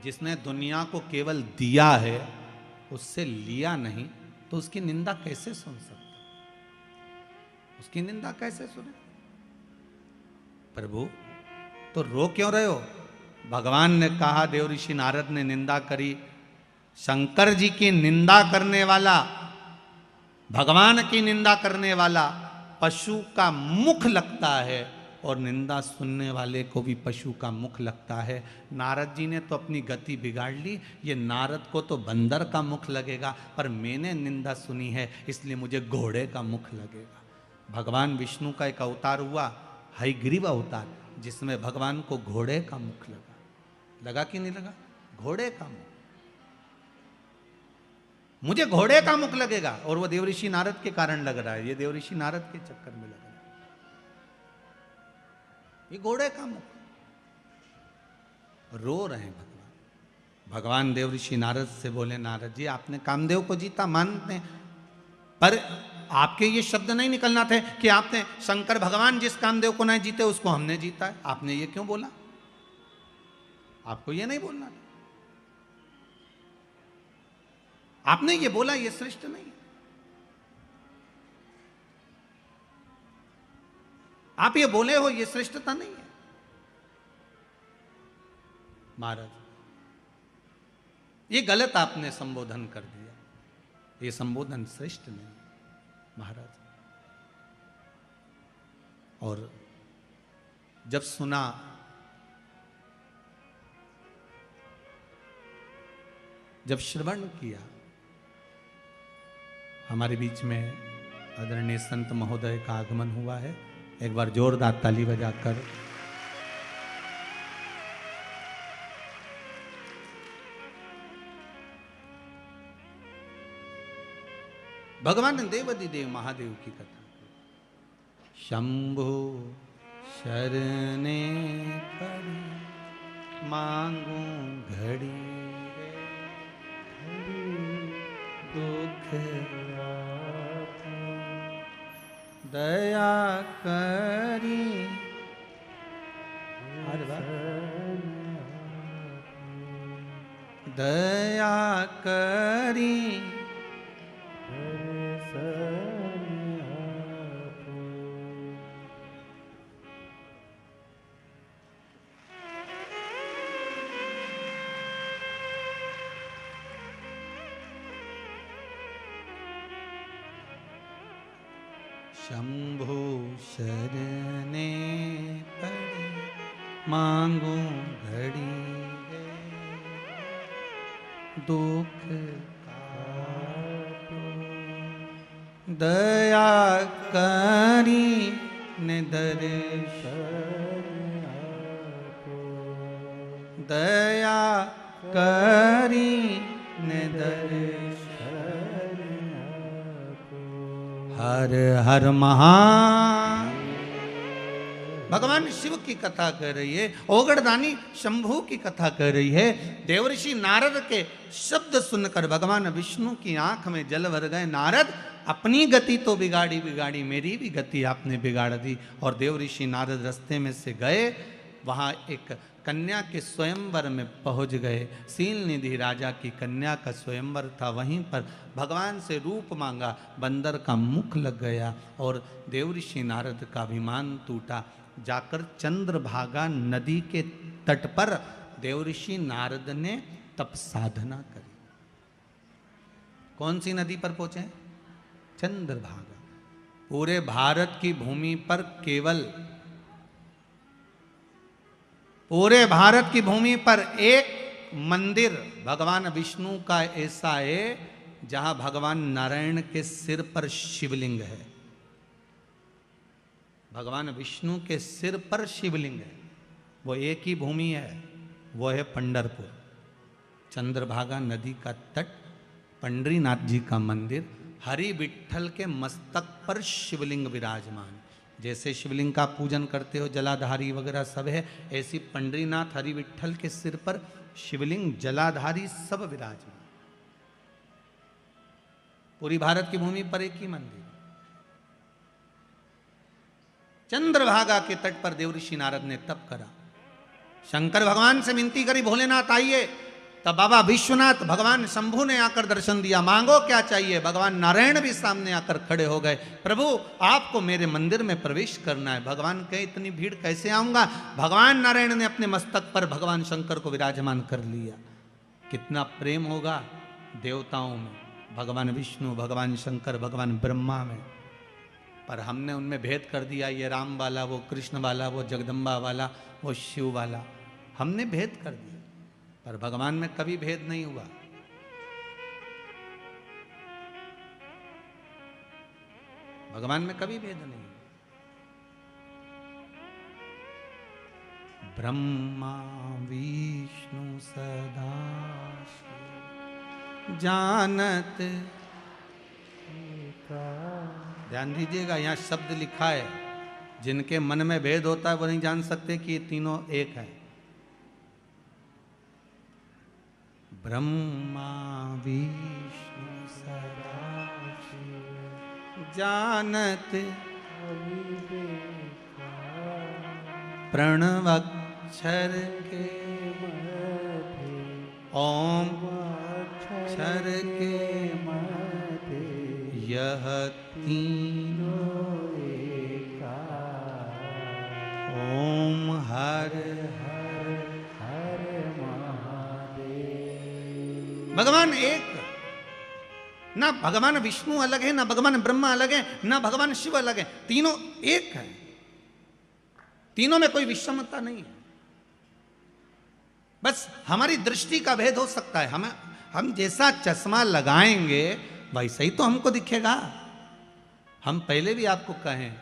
जिसने दुनिया को केवल दिया है, उससे लिया नहीं, तो उसकी निंदा कैसे सुन सकते? उसकी निंदा कैसे सुने? प्रभु तो रो क्यों रहे हो? भगवान ने कहा देव ऋषि नारद ने निंदा करी। शंकर जी की निंदा करने वाला, भगवान की निंदा करने वाला पशु का मुख लगता है, और निंदा सुनने वाले को भी पशु का मुख लगता है। नारद जी ने तो अपनी गति बिगाड़ ली, ये नारद को तो बंदर का मुख लगेगा, पर मैंने निंदा सुनी है इसलिए मुझे घोड़े का मुख लगेगा। भगवान विष्णु का एक अवतार हुआ हयग्रीव अवतार, जिसमें भगवान को घोड़े का मुख लगा। लगा कि नहीं लगा? घोड़े का मुख। मुझे घोड़े का मुख लगेगा, और वो देवऋषि नारद के कारण लग रहा है, ये देवऋषि नारद के चक्कर में लग रहा है, ये घोड़े का मुख। रो रहे हैं भगवान। भगवान देवऋषि नारद से बोले, नारद जी आपने कामदेव को जीता मानते हैं, पर आपके ये शब्द नहीं निकलना थे कि आपने शंकर भगवान जिस कामदेव को नहीं जीते उसको हमने जीता है। आपने ये क्यों बोला? आपको ये नहीं बोलना था। आपने ये बोला, ये श्रेष्ठ नहीं है। आप ये बोले हो, ये श्रेष्ठता नहीं है। महाराज ये गलत आपने संबोधन कर दिया, ये संबोधन श्रेष्ठ नहीं महाराज। और जब सुना, जब श्रवण किया, हमारे बीच में आदरणीय संत महोदय का आगमन हुआ है। एक बार जोरदार ताली बजाकर भगवान देवाधिदेव महादेव की कथा। शंभु शरणे पड़ी मांगू घड़ी रे, दुख दया करी। दया करी शंभु शरणे पड़ी मांगू घड़ी है, दुख दया करी ने दया करी ने हर हर महान। भगवान शिव की कथा कर रही है, ओगड़दानी शंभू की कथा कर रही है। देवऋषि नारद के शब्द सुनकर भगवान विष्णु की आंख में जल भर गए। नारद अपनी गति तो बिगाड़ी बिगाड़ी, मेरी भी गति आपने बिगाड़ दी। और देवऋषि नारद रास्ते में से गए, वहां एक कन्या के स्वयंवर में पहुंच गए। सील निधि राजा की कन्या का स्वयंवर था, वहीं पर भगवान से रूप मांगा, बंदर का मुख लग गया और देवऋषि नारद का अभिमान टूटा। जाकर चंद्रभागा नदी के तट पर देवऋषि नारद ने तप साधना करी। कौन सी नदी पर पहुंचे? चंद्रभागा। पूरे भारत की भूमि पर केवल, पूरे भारत की भूमि पर एक मंदिर भगवान विष्णु का ऐसा है जहां भगवान नारायण के सिर पर शिवलिंग है। भगवान विष्णु के सिर पर शिवलिंग है, वो एक ही भूमि है, वो है पंढरपुर। चंद्रभागा नदी का तट, पंडरीनाथ जी का मंदिर, हरि विठ्ठल के मस्तक पर शिवलिंग विराजमान। जैसे शिवलिंग का पूजन करते हो, जलाधारी वगैरह सब है, ऐसी पंडरीनाथ हरि विठ्ठल के सिर पर शिवलिंग, जलाधारी सब विराजमान। पूरी भारत की भूमि पर एक ही मंदिर। चंद्रभागा के तट पर देवऋषि नारद ने तप करा, शंकर भगवान से विनती करी, भोलेनाथ आइए। तब बाबा विश्वनाथ भगवान शंभु ने आकर दर्शन दिया, मांगो क्या चाहिए। भगवान नारायण भी सामने आकर खड़े हो गए, प्रभु आपको मेरे मंदिर में प्रवेश करना है। भगवान कहे इतनी भीड़ कैसे आऊंगा। भगवान नारायण ने अपने मस्तक पर भगवान शंकर को विराजमान कर लिया। कितना प्रेम होगा देवताओं में, भगवान विष्णु, भगवान शंकर, भगवान ब्रह्मा में। पर हमने उनमें भेद कर दिया, ये राम वाला, वो कृष्ण वाला, वो जगदम्बा वाला, वो शिव वाला, हमने भेद कर दिया। पर भगवान में कभी भेद नहीं हुआ। भगवान में कभी भेद नहीं। ब्रह्मा विष्णु सदा जानत। ध्यान दीजिएगा, यहाँ शब्द लिखा है, जिनके मन में भेद होता है वो नहीं जान सकते कि ये तीनों एक है। ब्रह्मा विष्णु सदा जानत प्रणवक्षर के ओम अक्षर के मध्य यह तीनों एका ओम हर हर हर महादेव। भगवान एक, ना भगवान विष्णु अलग है, ना भगवान ब्रह्मा अलग है, ना भगवान शिव अलग है, तीनों एक है। तीनों में कोई विषमता नहीं है। बस हमारी दृष्टि का भेद हो सकता है। हम जैसा चश्मा लगाएंगे वैसा ही तो हमको दिखेगा। हम पहले भी आपको कहें,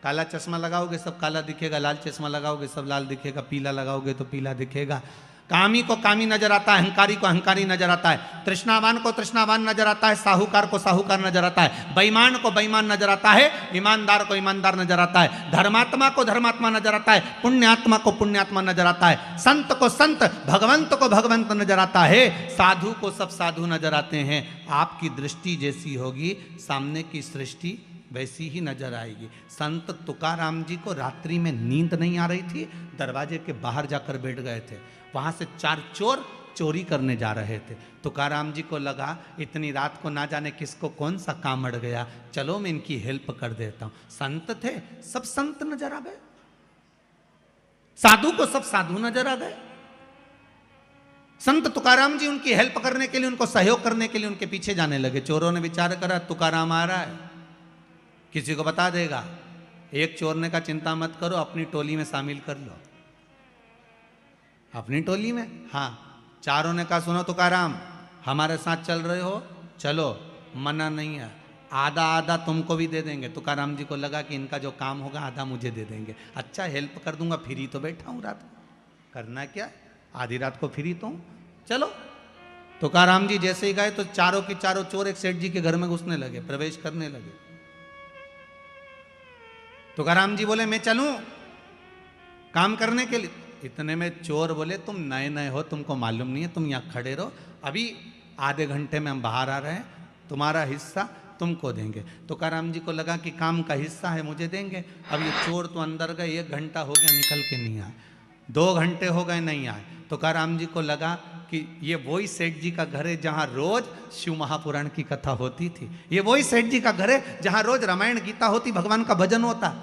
काला चश्मा लगाओगे सब काला दिखेगा, लाल चश्मा लगाओगे सब लाल दिखेगा, पीला लगाओगे तो पीला दिखेगा। कामी को कामी नजर आता है, अहंकारी को अहंकारी नजर आता है, तृष्णावान को तृष्णावान नजर आता है, साहूकार को साहूकार नजर आता है, बेईमान को बेईमान नजर आता है, ईमानदार को ईमानदार नजर आता है, धर्मात्मा को धर्मात्मा नजर आता है, पुण्यात्मा को पुण्यात्मा नजर आता है, संत को संत, भगवंत को भगवंत नजर आता है, साधु को सब साधु नजर आते हैं। आपकी दृष्टि जैसी होगी सामने की सृष्टि वैसी ही नजर आएगी। संत तुकाराम जी को रात्रि में नींद नहीं आ रही थी, दरवाजे के बाहर जाकर बैठ गए थे। वहां से 4 चोर चोरी करने जा रहे थे। तुकाराम जी को लगा इतनी रात को ना जाने किसको कौन सा काम अड़ गया, चलो मैं इनकी हेल्प कर देता हूं। संत थे, सब संत नजर आ गए, साधु को सब साधु नजर आ गए। संत तुकाराम जी उनकी हेल्प करने के लिए, उनको सहयोग करने के लिए उनके पीछे जाने लगे। चोरों ने विचार करा तुकाराम आ रहा है, किसी को बता देगा। एक चोर ने कहा चिंता मत करो, अपनी टोली में शामिल कर लो। अपनी टोली में? हाँ। चारों ने कहा सुनो तुकाराम, हमारे साथ चल रहे हो, चलो, मना नहीं है, आधा आधा तुमको भी दे देंगे। तुकाराम जी को लगा कि इनका जो काम होगा आधा मुझे दे देंगे। अच्छा, हेल्प कर दूंगा, फ्री तो बैठा हूं रात को, करना क्या, आधी रात को फ्री तो हूं, चलो। तुकाराम जी जैसे ही गए तो चारों की चारों चोर एक सेठ जी के घर में घुसने लगे, प्रवेश करने लगे। तुकाराम जी बोले मैं चलूं काम करने के लिए। इतने में चोर बोले तुम नए नए हो, तुमको मालूम नहीं है, तुम यहाँ खड़े रहो, अभी आधे घंटे में हम बाहर आ रहे हैं, तुम्हारा हिस्सा तुमको देंगे। तुकाराम जी को लगा कि काम का हिस्सा है, मुझे देंगे। अब ये चोर तो अंदर गए, 1 घंटा हो गया निकल के नहीं आए, 2 घंटे हो गए नहीं आए। तुकाराम जी को लगा कि ये वही सेठ जी का घर है जहाँ रोज शिव महापुराण की कथा होती थी, ये वही सेठ जी का घर है जहाँ रोज रामायण गीता होती, भगवान का भजन होता।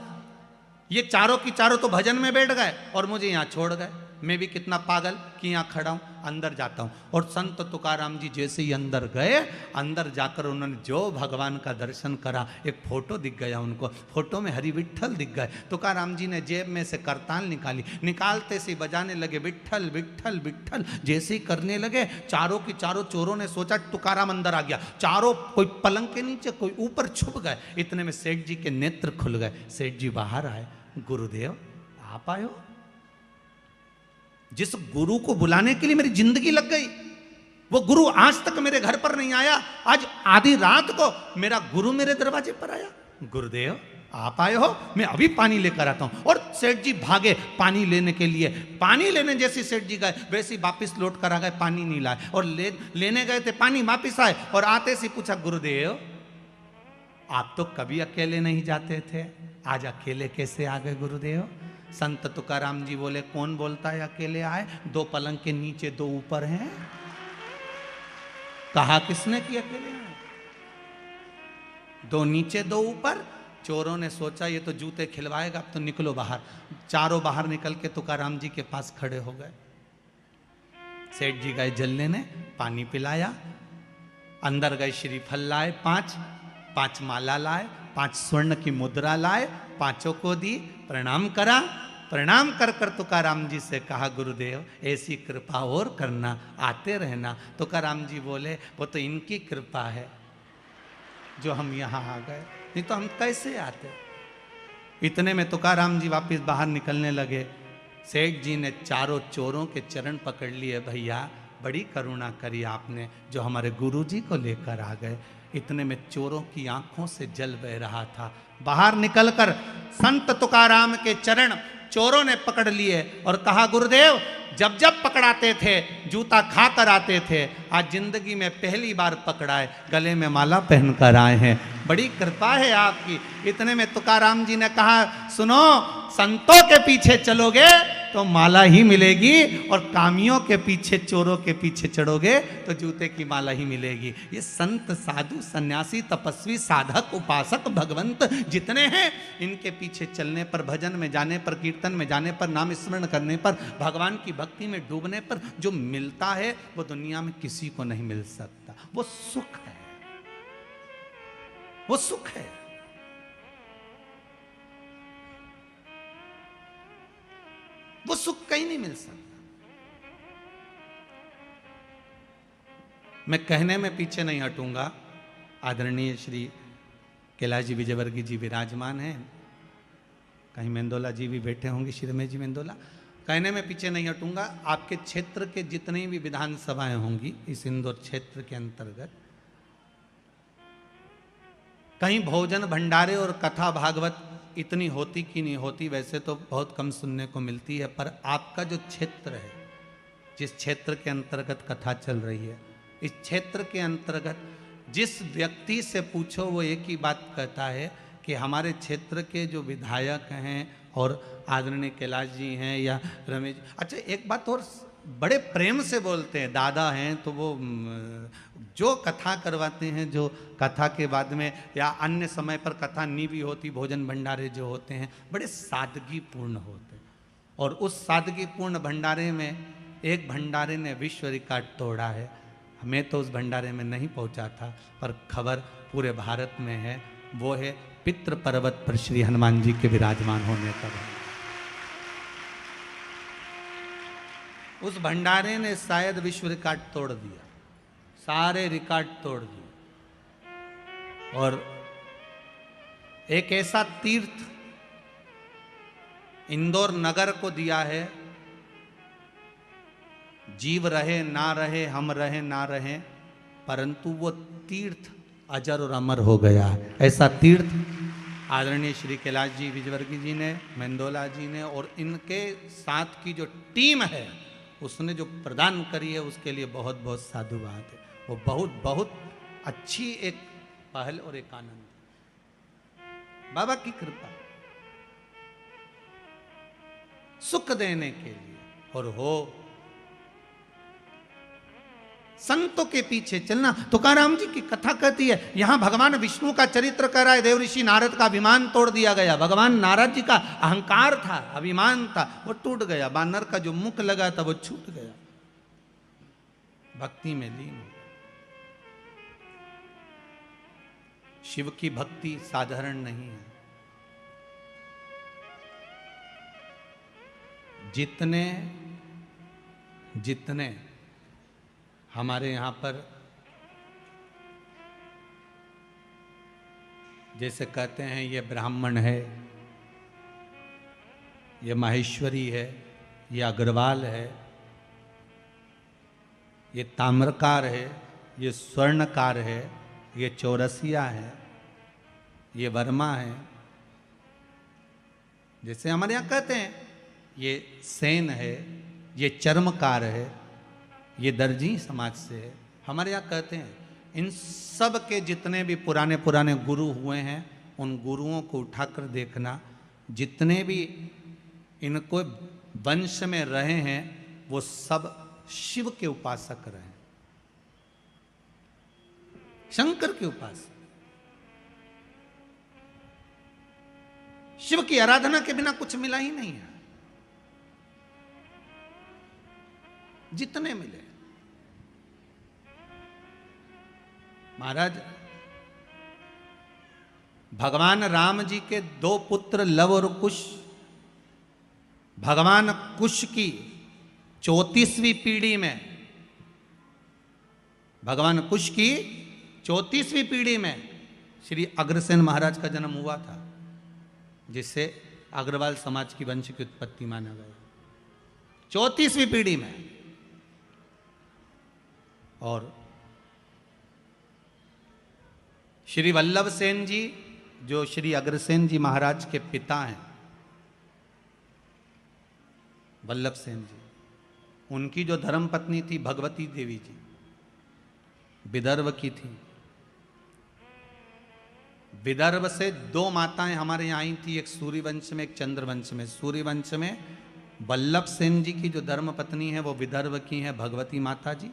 ये चारों की चारों तो भजन में बैठ गए और मुझे यहाँ छोड़ गए। मैं भी कितना पागल कि यहाँ खड़ा हूँ, अंदर जाता हूँ। और संत तुकाराम जी जैसे ही अंदर गए, अंदर जाकर उन्होंने जो भगवान का दर्शन करा, एक फोटो दिख गया उनको, फोटो में हरि विठ्ठल दिख गए। तुकाराम जी ने जेब में से करताल निकाली, निकालते से बजाने लगे विठ्ठल विठ्ठल विठ्ठल। जैसे ही करने लगे, चारों की चारों चोरों ने सोचा तुकाराम अंदर आ गया, चारों कोई पलंग के नीचे, कोई ऊपर छुप गए। इतने में सेठ जी के नेत्र खुल गए, सेठ जी बाहर आए, गुरुदेव आप आए हो। जिस गुरु को बुलाने के लिए मेरी जिंदगी लग गई, वो गुरु आज तक मेरे घर पर नहीं आया, आज आधी रात को मेरा गुरु मेरे दरवाजे पर आया। गुरुदेव आप आए हो, मैं अभी पानी लेकर आता हूं। और सेठ जी भागे पानी लेने के लिए। पानी लेने जैसे सेठ जी गए, वैसे ही वापिस लौट कर आ गए, पानी नहीं लाए। और लेने गए थे पानी, वापिस आए और आते से पूछा गुरुदेव आप तो कभी अकेले नहीं जाते थे, आज अकेले कैसे आ गए गुरुदेव। संत तुकाराम जी बोले कौन बोलता है अकेले आए, 2 पलंग के नीचे 2 ऊपर हैं, कहा किसने कि अकेले आए, 2 नीचे 2 ऊपर। चोरों ने सोचा ये तो जूते खिलवाएगा, अब तो निकलो बाहर। चारों बाहर निकल के तुकाराम जी के पास खड़े हो गए। सेठ जी गए जल लेने, पानी पिलाया, अंदर गए श्रीफल लाए 5 माला लाए, 5 स्वर्ण की मुद्रा लाए, 5 को दी, प्रणाम करा। प्रणाम कर कर तुकाराम जी से कहा गुरुदेव ऐसी कृपा और करना, आते रहना। तुकाराम जी बोले वो तो इनकी कृपा है जो हम यहाँ आ गए, नहीं तो हम कैसे आते। इतने में तुकाराम जी वापस बाहर निकलने लगे। सेठ जी ने चारों चोरों के चरण पकड़ लिए, भैया बड़ी करुणा करी आपने जो हमारे गुरुजी को लेकर आ गए। इतने में चोरों की आंखों से जल बह रहा था। बाहर निकलकर संत तुकाराम के चरण चोरों ने पकड़ लिए और कहा, गुरुदेव जब जब पकड़ाते थे जूता खा कर आते थे, आज जिंदगी में पहली बार पकड़ाए, गले में माला पहन कर आए हैं, बड़ी कृपा है आपकी। इतने में तुकाराम जी ने कहा, सुनो, संतों के पीछे चलोगे तो माला ही मिलेगी, और कामियों के पीछे, चोरों के पीछे चढ़ोगे तो जूते की माला ही मिलेगी। ये संत, साधु, सन्यासी, तपस्वी, साधक, उपासक, भगवंत जितने हैं, इनके पीछे चलने पर, भजन में जाने पर, कीर्तन में जाने पर, नाम स्मरण करने पर, भगवान की भक्ति में डूबने पर जो मिलता है वो दुनिया में किसी को नहीं मिल सकता। वो सुख है, वो सुख है। वो सुख कहीं नहीं मिल सकता। मैं कहने में पीछे नहीं हटूंगा। आदरणीय श्री कैलाश जी विजयवर्गीय जी विराजमान हैं, कहीं मेंदोला जी भी बैठे होंगे, श्री रमेश जी मेंदोला। कहने में पीछे नहीं हटूंगा। आपके क्षेत्र के जितनी भी विधानसभाएं होंगी इस इंदौर क्षेत्र के अंतर्गत, कहीं भोजन भंडारे और कथा भागवत इतनी होती कि नहीं होती, वैसे तो बहुत कम सुनने को मिलती है, पर आपका जो क्षेत्र है, जिस क्षेत्र के अंतर्गत कथा चल रही है, इस क्षेत्र के अंतर्गत जिस व्यक्ति से पूछो वो एक ही बात कहता है कि हमारे क्षेत्र के जो विधायक हैं और आदरणीय कैलाश जी हैं या रमेश। अच्छा, एक बात और बड़े प्रेम से बोलते हैं, दादा हैं तो वो जो कथा करवाते हैं, जो कथा के बाद में या अन्य समय पर कथा नहीं भी होती, भोजन भंडारे जो होते हैं बड़े सादगी पूर्ण होते हैं। और उस सादगी पूर्ण भंडारे में एक भंडारे ने विश्व रिकॉर्ड तोड़ा है। हमें तो उस भंडारे में नहीं पहुंचा था, पर खबर पूरे भारत में है। वो है पितृ पर्वत पर श्री हनुमान जी के विराजमान होने का। उस भंडारे ने शायद विश्व रिकॉर्ड तोड़ दिया, सारे रिकॉर्ड तोड़ दिए। और एक ऐसा तीर्थ इंदौर नगर को दिया है, जीव रहे ना रहे, हम रहे ना रहे, परंतु वो तीर्थ अजर और अमर हो गया है। ऐसा तीर्थ आदरणीय श्री कैलाश जी विजयवर्गीय जी ने, मेंदोला जी ने और इनके साथ की जो टीम है उसने जो प्रदान करी है, उसके लिए बहुत बहुत साधुवाद है। वो बहुत बहुत अच्छी एक पहल और एक आनंद, बाबा की कृपा सुख देने के लिए। और हो संतों के पीछे चलना। तुकाराम जी की कथा कहती है, यहां भगवान विष्णु का चरित्र कर रहा है। देव ऋषि नारद का अभिमान तोड़ दिया गया। भगवान नारद जी का अहंकार था, अभिमान था, वो टूट गया। बानर का जो मुख लगा था वो छूट गया, भक्ति में लीन हो। शिव की भक्ति साधारण नहीं है। जितने जितने हमारे यहाँ पर जैसे कहते हैं ये ब्राह्मण है, ये माहेश्वरी है, ये अग्रवाल है, ये ताम्रकार है, ये स्वर्णकार है, ये चौरसिया है, ये वर्मा है, जैसे हमारे यहाँ कहते हैं ये सेन है, ये चर्मकार है, ये दर्जी समाज से है। हमारे यहाँ कहते हैं इन सब के जितने भी पुराने पुराने गुरु हुए हैं, उन गुरुओं को उठाकर देखना। जितने भी इनको वंश में रहे हैं वो सब शिव के उपासक रहे, शंकर के उपासक। शिव की आराधना के बिना कुछ मिला ही नहीं है। जितने मिले महाराज, भगवान राम जी के दो पुत्र लव और कुश, भगवान कुश की 34वीं पीढ़ी में, भगवान कुश की 34वीं पीढ़ी में श्री अग्रसेन महाराज का जन्म हुआ था, जिससे अग्रवाल समाज की वंश की उत्पत्ति माना गया। 34वीं पीढ़ी में। और श्री वल्लभ सेन जी जो श्री अग्रसेन जी महाराज के पिता हैं, वल्लभ सेन जी, उनकी जो धर्मपत्नी थी भगवती देवी जी, विदर्भ की थी। विदर्भ से दो माताएं हमारे यहाँ आई थी, एक सूर्यवंश में, एक चंद्रवंश में। सूर्यवंश में वल्लभ सेन जी की जो धर्मपत्नी है वो विदर्भ की है भगवती माता जी,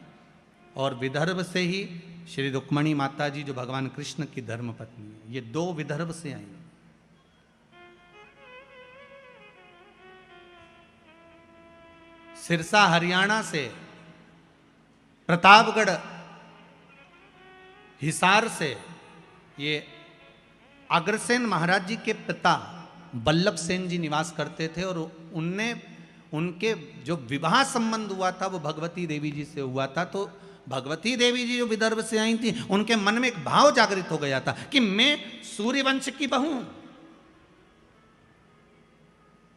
और विदर्भ से ही श्री रुक्मणी माता जी जो भगवान कृष्ण की धर्मपत्नी है। ये दो विदर्भ से आई। सिरसा हरियाणा से, प्रतापगढ़ हिसार से ये अग्रसेन महाराज जी के पिता वल्लभ सेन जी निवास करते थे, और उनके जो विवाह संबंध हुआ था वो भगवती देवी जी से हुआ था। तो भगवती देवी जी जो विदर्भ से आई थी, उनके मन में एक भाव जागृत हो गया था कि मैं सूर्यवंश की बहू हूं।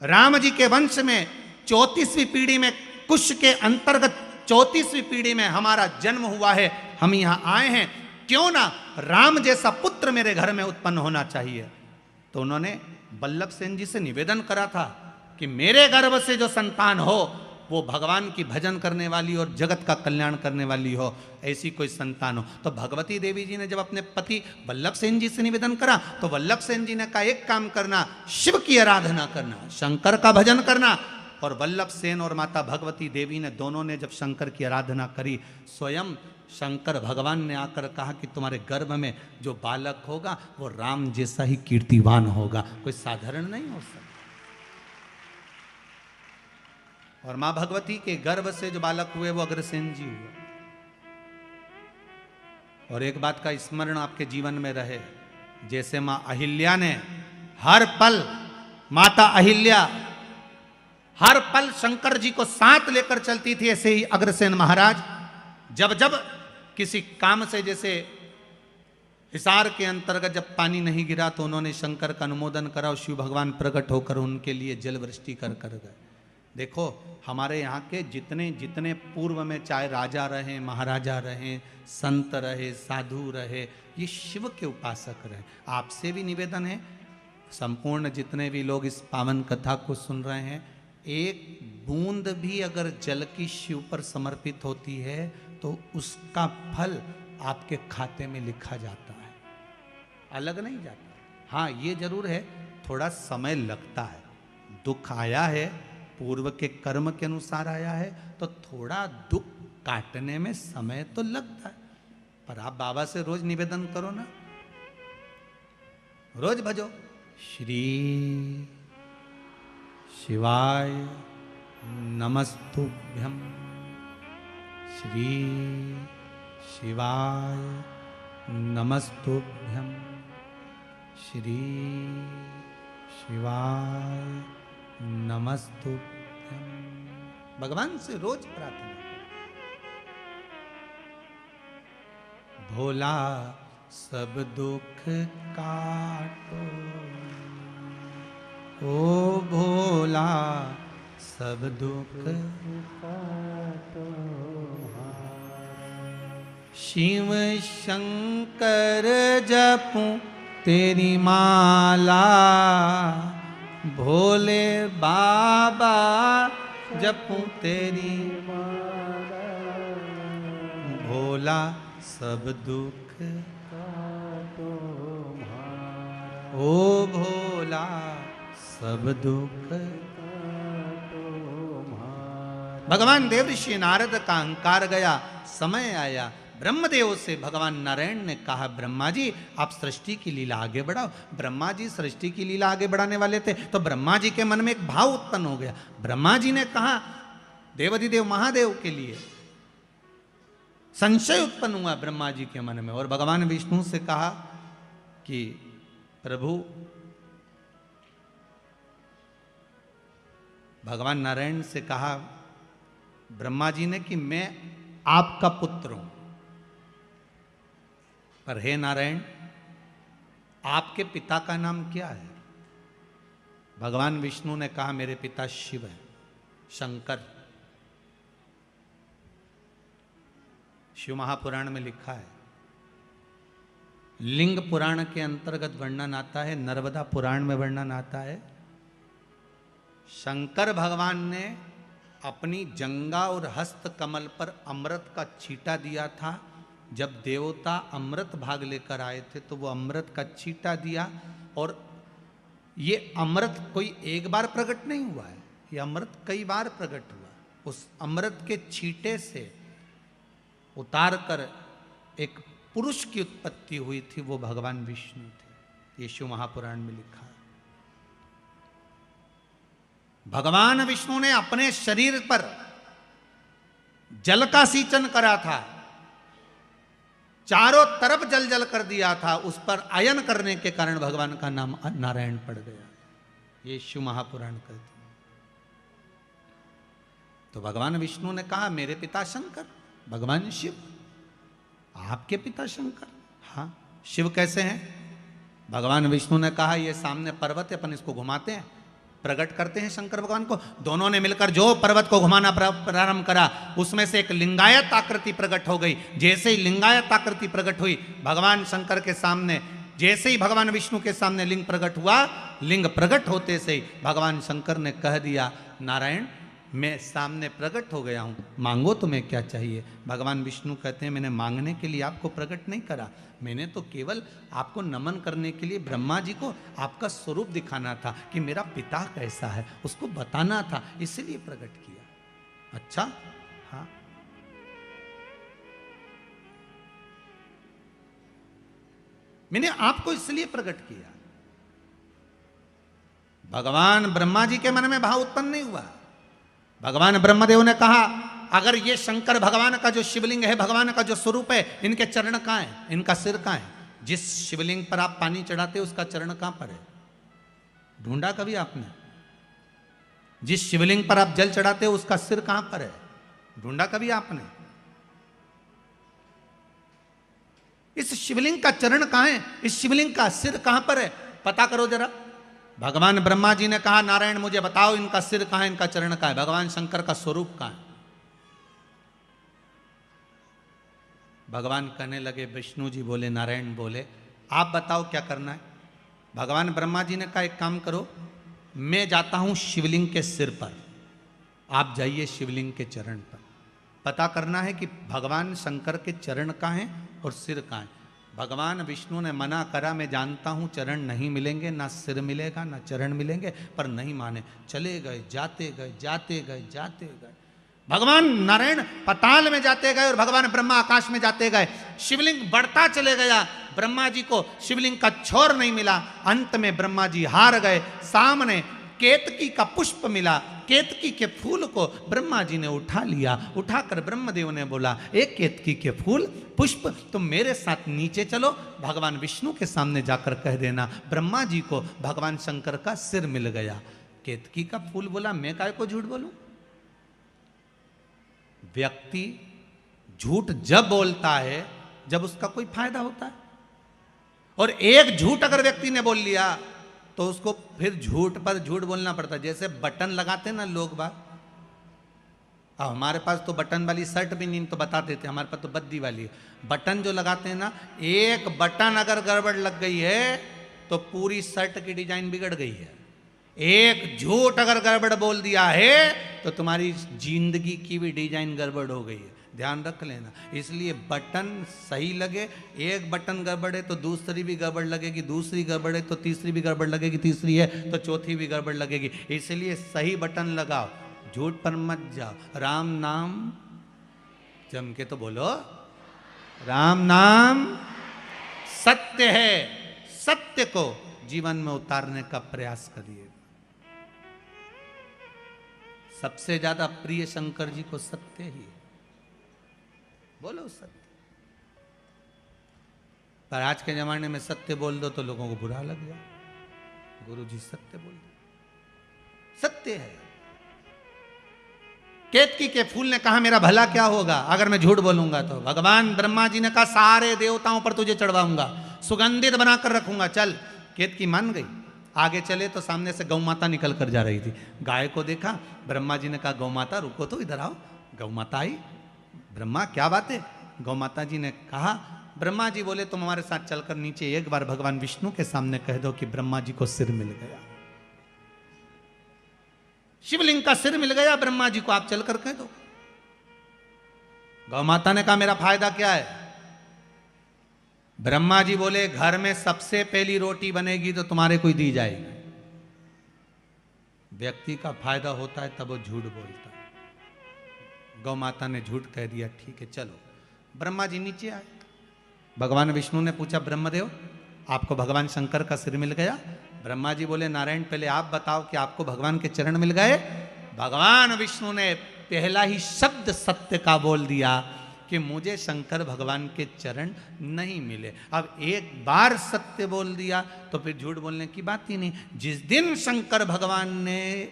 राम जी के वंश में 34वीं पीढ़ी में, कुश के अंतर्गत 34वीं पीढ़ी में हमारा जन्म हुआ है। हम यहां आए हैं, क्यों ना राम जैसा पुत्र मेरे घर में उत्पन्न होना चाहिए। तो उन्होंने वल्लभ सेन जी से निवेदन करा था कि मेरे गर्भ से जो संतान हो वो भगवान की भजन करने वाली और जगत का कल्याण करने वाली हो, ऐसी कोई संतान हो। तो भगवती देवी जी ने जब अपने पति वल्लभ सेन जी से निवेदन करा, तो वल्लभ सेन जी ने कहा एक काम करना, शिव की आराधना करना, शंकर का भजन करना। और वल्लभ सेन और माता भगवती देवी ने, दोनों ने जब शंकर की आराधना करी, स्वयं शंकर भगवान ने आकर कहा कि तुम्हारे गर्भ में जो बालक होगा वो राम जैसा ही कीर्तिवान होगा, कोई साधारण नहीं हो सकता। और मां भगवती के गर्भ से जो बालक हुए वो अग्रसेन जी हुए। और एक बात का स्मरण आपके जीवन में रहे, जैसे मां अहिल्या ने हर पल, माता अहिल्या हर पल शंकर जी को साथ लेकर चलती थी, ऐसे ही अग्रसेन महाराज जब जब किसी काम से, जैसे हिसार के अंतर्गत जब पानी नहीं गिरा तो उन्होंने शंकर का अनुमोदन करा और शिव भगवान प्रकट होकर उनके लिए जल वृष्टि कर गए। देखो हमारे यहाँ के जितने जितने पूर्व में, चाहे राजा रहे, महाराजा रहे, संत रहे, साधु रहे, ये शिव के उपासक रहे। आपसे भी निवेदन है, संपूर्ण जितने भी लोग इस पावन कथा को सुन रहे हैं, एक बूंद भी अगर जल की शिव पर समर्पित होती है तो उसका फल आपके खाते में लिखा जाता है, अलग नहीं जाता। हाँ ये जरूर है, थोड़ा समय लगता है। दुख आया है, पूर्व के कर्म के अनुसार आया है, तो थोड़ा दुख काटने में समय तो लगता है। पर आप बाबा से रोज निवेदन करो ना, रोज भजो, श्री शिवाय नमस्तुभ्यं, श्री शिवाय नमस्तुभ्यं, श्री शिवाय नमस्तुभ्यं। भगवान से रोज प्रार्थना। भोला सब दुख काटो, ओ भोला सब दुख काटो, शिव शंकर जपूं तेरी माला, भोले बाबा जपूं तेरी माला, भोला सब दुख काटो, ओ भोला सब दुख काटो। भगवान देव ऋषि नारद का अहंकार गया, समय आया, ब्रह्मदेव से भगवान नारायण ने कहा, ब्रह्मा जी आप सृष्टि की लीला आगे बढ़ाओ। ब्रह्मा जी सृष्टि की लीला आगे बढ़ाने वाले थे, तो ब्रह्मा जी के मन में एक भाव उत्पन्न हो गया। ब्रह्मा जी ने कहा, देवाधिदेव महादेव के लिए संशय उत्पन्न हुआ ब्रह्मा जी के मन में, और भगवान विष्णु से कहा कि प्रभु, भगवान नारायण से कहा ब्रह्मा जी ने कि मैं आपका पुत्र हूं, पर हे नारायण आपके पिता का नाम क्या है? भगवान विष्णु ने कहा मेरे पिता शिव है, शंकर। शिव महापुराण में लिखा है, लिंग पुराण के अंतर्गत वर्णन आता है, नर्मदा पुराण में वर्णन आता है, शंकर भगवान ने अपनी जंगा और हस्त कमल पर अमृत का छींटा दिया था। जब देवता अमृत भाग लेकर आए थे तो वो अमृत का छींटा दिया, और ये अमृत कोई एक बार प्रकट नहीं हुआ है, ये अमृत कई बार प्रकट हुआ। उस अमृत के छींटे से उतार कर एक पुरुष की उत्पत्ति हुई थी, वो भगवान विष्णु थे। ये शिव महापुराण में लिखा है। भगवान विष्णु ने अपने शरीर पर जल का सींचन करा था, चारों तरफ जल जल कर दिया था, उस पर आयन करने के कारण भगवान का नाम नारायण पड़ गया। ये शिव महापुराण कहते हैं। तो भगवान विष्णु ने कहा मेरे पिता शंकर, भगवान शिव, आपके पिता शंकर, हाँ शिव कैसे हैं? भगवान विष्णु ने कहा ये सामने पर्वत है, अपन इसको घुमाते हैं, प्रकट करते हैं शंकर भगवान को। दोनों ने मिलकर जो पर्वत को घुमाना प्रारंभ करा, उसमें से एक लिंगायत आकृति प्रकट हो गई। जैसे ही लिंगायत आकृति प्रकट हुई भगवान शंकर के सामने, जैसे ही भगवान विष्णु के सामने लिंग प्रकट हुआ, लिंग प्रकट होते से ही भगवान शंकर ने कह दिया नारायण मैं सामने प्रकट हो गया हूं, मांगो तुम्हें क्या चाहिए। भगवान विष्णु कहते हैं मैंने मांगने के लिए आपको प्रकट नहीं करा, मैंने तो केवल आपको नमन करने के लिए ब्रह्मा जी को आपका स्वरूप दिखाना था कि मेरा पिता कैसा है, उसको बताना था, इसलिए प्रकट किया। अच्छा, हाँ मैंने आपको इसलिए प्रकट किया। भगवान ब्रह्मा जी के मन में भाव उत्पन्न नहीं हुआ। भगवान ब्रह्मदेव ने कहा अगर ये शंकर भगवान का जो शिवलिंग है, भगवान का जो स्वरूप है, इनके चरण कहाँ है, इनका सिर कहाँ है? जिस शिवलिंग पर आप पानी चढ़ाते हो उसका चरण कहाँ पर है? ढूंढा कभी आपने? जिस शिवलिंग पर आप जल चढ़ाते हो उसका सिर कहां पर है? ढूंढा कभी आपने? इस शिवलिंग का चरण कहां है, इस शिवलिंग का सिर कहां पर है, पता करो जरा। भगवान ब्रह्मा जी ने कहा नारायण मुझे बताओ इनका सिर कहां है, इनका चरण कहां है, भगवान शंकर का स्वरूप कहां है? भगवान कहने लगे, विष्णु जी बोले, नारायण बोले आप बताओ क्या करना है। भगवान ब्रह्मा जी ने कहा एक काम करो, मैं जाता हूं शिवलिंग के सिर पर, आप जाइए शिवलिंग के चरण पर। पता करना है कि भगवान शंकर के चरण कहाँ हैं और सिर कहाँ है। भगवान विष्णु ने मना करा, मैं जानता हूं चरण नहीं मिलेंगे, ना सिर मिलेगा ना चरण मिलेंगे, पर नहीं माने, चले गए, जाते गए, जाते गए, जाते गए। भगवान नारायण पताल में जाते गए और भगवान ब्रह्मा आकाश में जाते गए। शिवलिंग बढ़ता चले गया, ब्रह्मा जी को शिवलिंग का छोर नहीं मिला। अंत में ब्रह्मा जी हार गए। सामने केतकी का पुष्प मिला, केतकी के फूल को ब्रह्मा जी ने उठा लिया। उठाकर ब्रह्मदेव ने बोला, एक केतकी के फूल पुष्प तुम मेरे साथ नीचे चलो, भगवान विष्णु के सामने जाकर कह देना ब्रह्मा जी को भगवान शंकर का सिर मिल गया। केतकी का फूल बोला, मैं काय को झूठ बोलूं। व्यक्ति झूठ जब बोलता है जब उसका कोई फायदा होता है, और एक झूठ अगर व्यक्ति ने बोल लिया तो उसको फिर झूठ पर झूठ बोलना पड़ता है। जैसे बटन लगाते ना लोग बात, अब हमारे पास तो बटन वाली शर्ट भी नहीं तो बता देते, हमारे पास तो बद्दी वाली है। बटन जो लगाते हैं ना, एक बटन अगर गड़बड़ लग गई है तो पूरी शर्ट की डिजाइन बिगड़ गई है। एक झूठ अगर गड़बड़ बोल दिया है तो तुम्हारी जिंदगी की भी डिजाइन गड़बड़ हो गई है, ध्यान रख लेना। इसलिए बटन सही लगे, एक बटन गड़बड़ है तो दूसरी भी गड़बड़ लगेगी, दूसरी गड़बड़ है तो तीसरी भी गड़बड़ लगेगी, तीसरी है तो चौथी भी गड़बड़ लगेगी। इसलिए सही बटन लगाओ, झूठ पर मत जाओ। राम नाम जम के तो बोलो, राम नाम सत्य है, सत्य को जीवन में उतारने का प्रयास करिए। सबसे ज्यादा प्रिय शंकर जी को सत्य ही है, बोलो सत्य। पर आज के जमाने में सत्य बोल दो तो लोगों को बुरा लग जाए। गुरु जी सत्य बोल दो, सत्य है। केतकी के फूल ने कहा मेरा भला क्या होगा अगर मैं झूठ बोलूंगा तो। भगवान ब्रह्मा जी ने कहा सारे देवताओं पर तुझे चढ़वाऊंगा, सुगंधित बनाकर रखूंगा, चल। केतकी मान गई। आगे चले तो सामने से गौ माता निकल कर जा रही थी। गाय को देखा, ब्रह्मा जी ने कहा गौ माता रुको तो, इधर आओ। गौ माता आई, ब्रह्मा क्या बात है, गौ माता जी ने कहा, ब्रह्मा जी बोले तुम हमारे साथ चलकर नीचे एक बार भगवान विष्णु के सामने कह दो कि ब्रह्मा जी को सिर मिल गया, शिवलिंग का सिर मिल गया ब्रह्मा जी को, आप चलकर कह दो। गौ माता ने कहा मेरा फायदा क्या है? ब्रह्मा जी बोले घर में सबसे पहली रोटी बनेगी तो तुम्हारे को ही दी जाएगी। व्यक्ति का फायदा होता है तब वो झूठ बोलता है। गौ माता ने झूठ कह दिया, ठीक है चलो। ब्रह्मा जी नीचे आए, भगवान विष्णु ने पूछा ब्रह्मदेव आपको भगवान शंकर का सिर मिल गया? ब्रह्मा जी बोले नारायण पहले आप बताओ कि आपको भगवान के चरण मिल गए? भगवान विष्णु ने पहला ही शब्द सत्य का बोल दिया कि मुझे शंकर भगवान के चरण नहीं मिले। अब एक बार सत्य बोल दिया तो फिर झूठ बोलने की बात ही नहीं। जिस दिन शंकर भगवान ने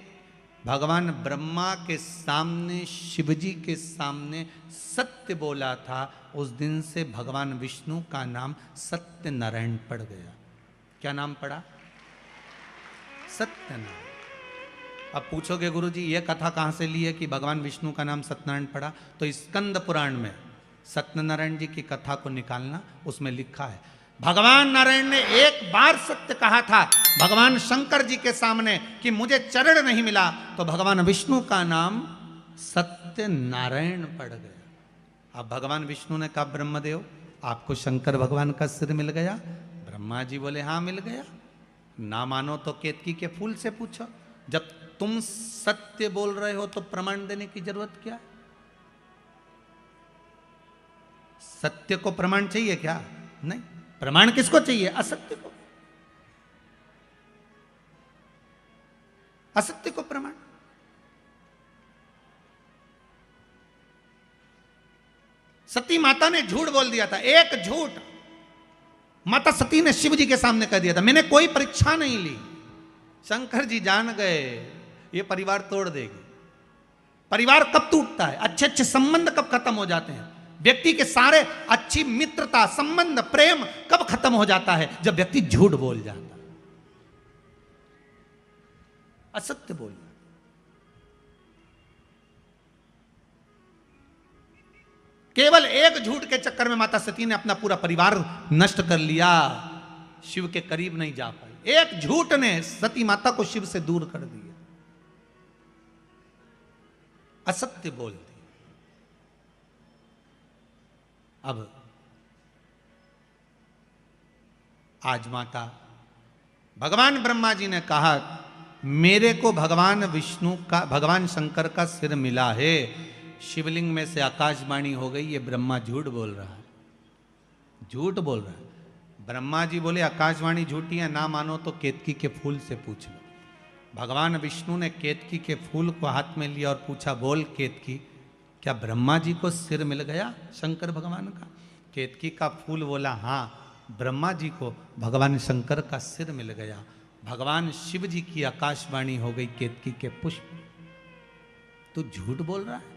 भगवान ब्रह्मा के सामने शिवजी के सामने सत्य बोला था, उस दिन से भगवान विष्णु का नाम सत्यनारायण पड़ गया। क्या नाम पड़ा? सत्यनारायण। अब पूछोगे गुरुजी ये कथा कहाँ से ली है कि भगवान विष्णु का नाम सत्यनारायण पड़ा? तो स्कंद पुराण में सत्यनारायण जी की कथा को निकालना, उसमें लिखा है भगवान नारायण ने एक बार सत्य कहा था भगवान शंकर जी के सामने कि मुझे चरण नहीं मिला, तो भगवान विष्णु का नाम सत्यनारायण पड़ गया। अब भगवान विष्णु ने कहा ब्रह्मदेव आपको शंकर भगवान का सिर मिल गया? ब्रह्मा जी बोले हाँ मिल गया। ना मानो तो केतकी के फूल से पूछो। जब तुम सत्य बोल रहे हो तो प्रमाण देने की जरूरत क्या? सत्य को प्रमाण चाहिए क्या? नहीं। प्रमाण किसको चाहिए? असत्य को। असत्य को प्रमाण। सती माता ने झूठ बोल दिया था, एक झूठ माता सती ने शिव जी के सामने कह दिया था, मैंने कोई परीक्षा नहीं ली। शंकर जी जान गए ये परिवार तोड़ देगी। परिवार कब टूटता है? अच्छे अच्छे संबंध कब खत्म हो जाते हैं? व्यक्ति के सारे अच्छी मित्रता संबंध प्रेम कब खत्म हो जाता है? जब व्यक्ति झूठ बोल जाता है, असत्य बोलना। केवल एक झूठ के चक्कर में माता सती ने अपना पूरा परिवार नष्ट कर लिया, शिव के करीब नहीं जा पाई। एक झूठ ने सती माता को शिव से दूर कर दिया, असत्य बोल दी। अब आज माता भगवान ब्रह्मा जी ने कहा मेरे को भगवान विष्णु का भगवान शंकर का सिर मिला है। शिवलिंग में से आकाशवाणी हो गई, ये ब्रह्मा झूठ बोल रहा है, झूठ बोल रहा है। ब्रह्मा जी बोले आकाशवाणी झूठी है, ना मानो तो केतकी के फूल से पूछ लो। भगवान विष्णु ने केतकी के फूल को हाथ में लिया और पूछा बोल केतकी क्या ब्रह्मा जी को सिर मिल गया शंकर भगवान का? केतकी का फूल बोला हाँ ब्रह्मा जी को भगवान शंकर का सिर मिल गया। भगवान शिव जी की आकाशवाणी हो गई केतकी के पुष्प। तू झूठ बोल रहा है?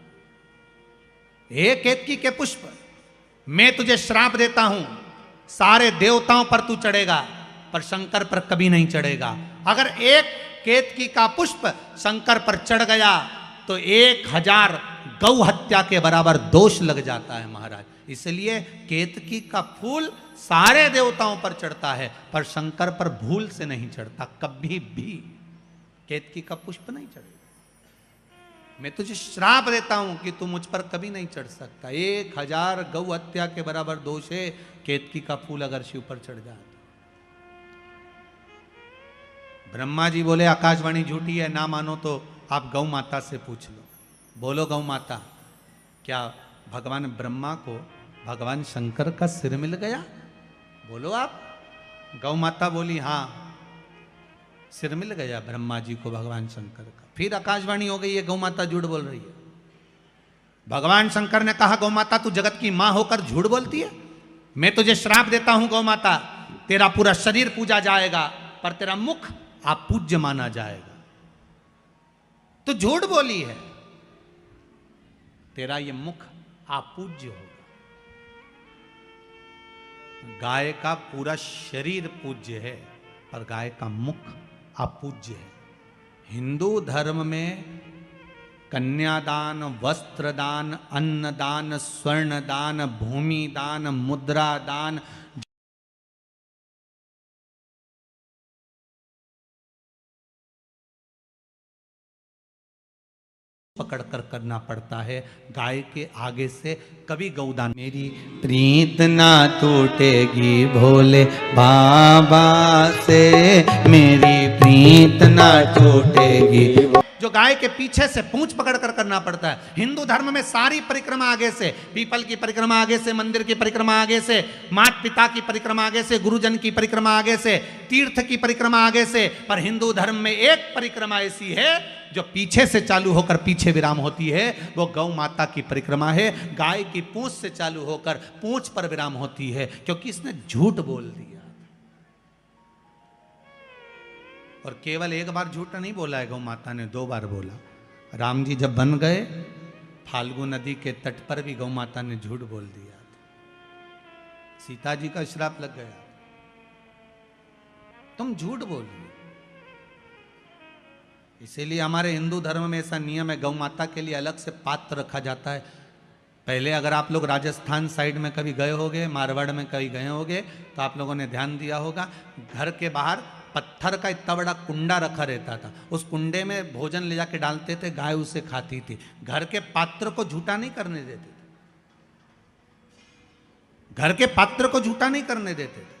हे केतकी के पुष्प, मैं तुझे श्राप देता हूं, सारे देवताओं पर तू चढ़ेगा पर शंकर पर कभी नहीं चढ़ेगा। अगर एक केतकी का पुष्प शंकर पर चढ़ गया तो 1000 गौ हत्या के बराबर दोष लग जाता है महाराज। इसलिए केतकी का फूल सारे देवताओं पर चढ़ता है पर शंकर पर भूल से नहीं चढ़ता, कभी भी केतकी का पुष्प नहीं चढ़ेगा। मैं तुझे श्राप देता हूं कि तू मुझ पर कभी नहीं चढ़ सकता। 1000 गौ हत्या के बराबर दोष है केतकी का फूल अगर शिव पर चढ़ जाए। ब्रह्मा जी बोले आकाशवाणी झूठी है, ना मानो तो आप गौ माता से पूछ लो। बोलो गौ माता, क्या भगवान ब्रह्मा को भगवान शंकर का सिर मिल गया? बोलो आप। गौ माता बोली हाँ सिर मिल गया ब्रह्मा जी को भगवान शंकर का। फिर आकाशवाणी हो गई है गौ माता झूठ बोल रही है। भगवान शंकर ने कहा गौ माता तू जगत की मां होकर झूठ बोलती है? मैं तुझे श्राप देता हूं गौ माता, तेरा पूरा शरीर पूजा जाएगा पर तेरा मुख आप पूज्य माना जाएगा। तो झूठ बोली है, तेरा ये मुख आप पूज्य होगा। गाय का पूरा शरीर पूज्य है पर गाय का मुख अपूज्य है। हिंदू धर्म में कन्यादान, वस्त्रदान, अन्नदान, स्वर्णदान, भूमिदान, मुद्रादान, पकड़ कर करना पड़ता है गाय के आगे से। कभी गौदान, मेरी प्रीत ना टूटेगी भोले बाबा से, मेरी प्रीत ना टूटेगी, जो गाय के पीछे से पूंछ पकड़ कर करना पड़ता है। हिंदू धर्म में सारी परिक्रमा आगे से, पीपल की परिक्रमा आगे से, मंदिर की परिक्रमा आगे से, माता पिता की परिक्रमा आगे से, गुरुजन की परिक्रमा आगे से, तीर्थ की परिक्रमा आगे से। पर हिंदू धर्म में एक परिक्रमा ऐसी है जो पीछे से चालू होकर पीछे विराम होती है, वो गौ माता की परिक्रमा है। गाय की पूंछ से चालू होकर पूंछ पर विराम होती है, क्योंकि इसने झूठ बोल दिया। और केवल एक बार झूठ नहीं बोला है गौ माता ने, 2 बार बोला। राम जी जब बन गए, फाल्गु नदी के तट पर भी गौ माता ने झूठ बोल दिया। सीता जी का श्राप लग गया, तुम झूठ बोली। इसीलिए हमारे हिंदू धर्म में ऐसा नियम है, गौ माता के लिए अलग से पात्र रखा जाता है। पहले अगर आप लोग राजस्थान साइड में कभी गए होंगे, मारवाड़ में कभी गए होंगे, तो आप लोगों ने ध्यान दिया होगा, घर के बाहर पत्थर का इतना बड़ा कुंडा रखा रहता था। उस कुंडे में भोजन ले जाके डालते थे, गाय उसे खाती थी। घर के पात्र को झूठा नहीं करने देते थे, घर के पात्र को झूठा नहीं करने देते थे,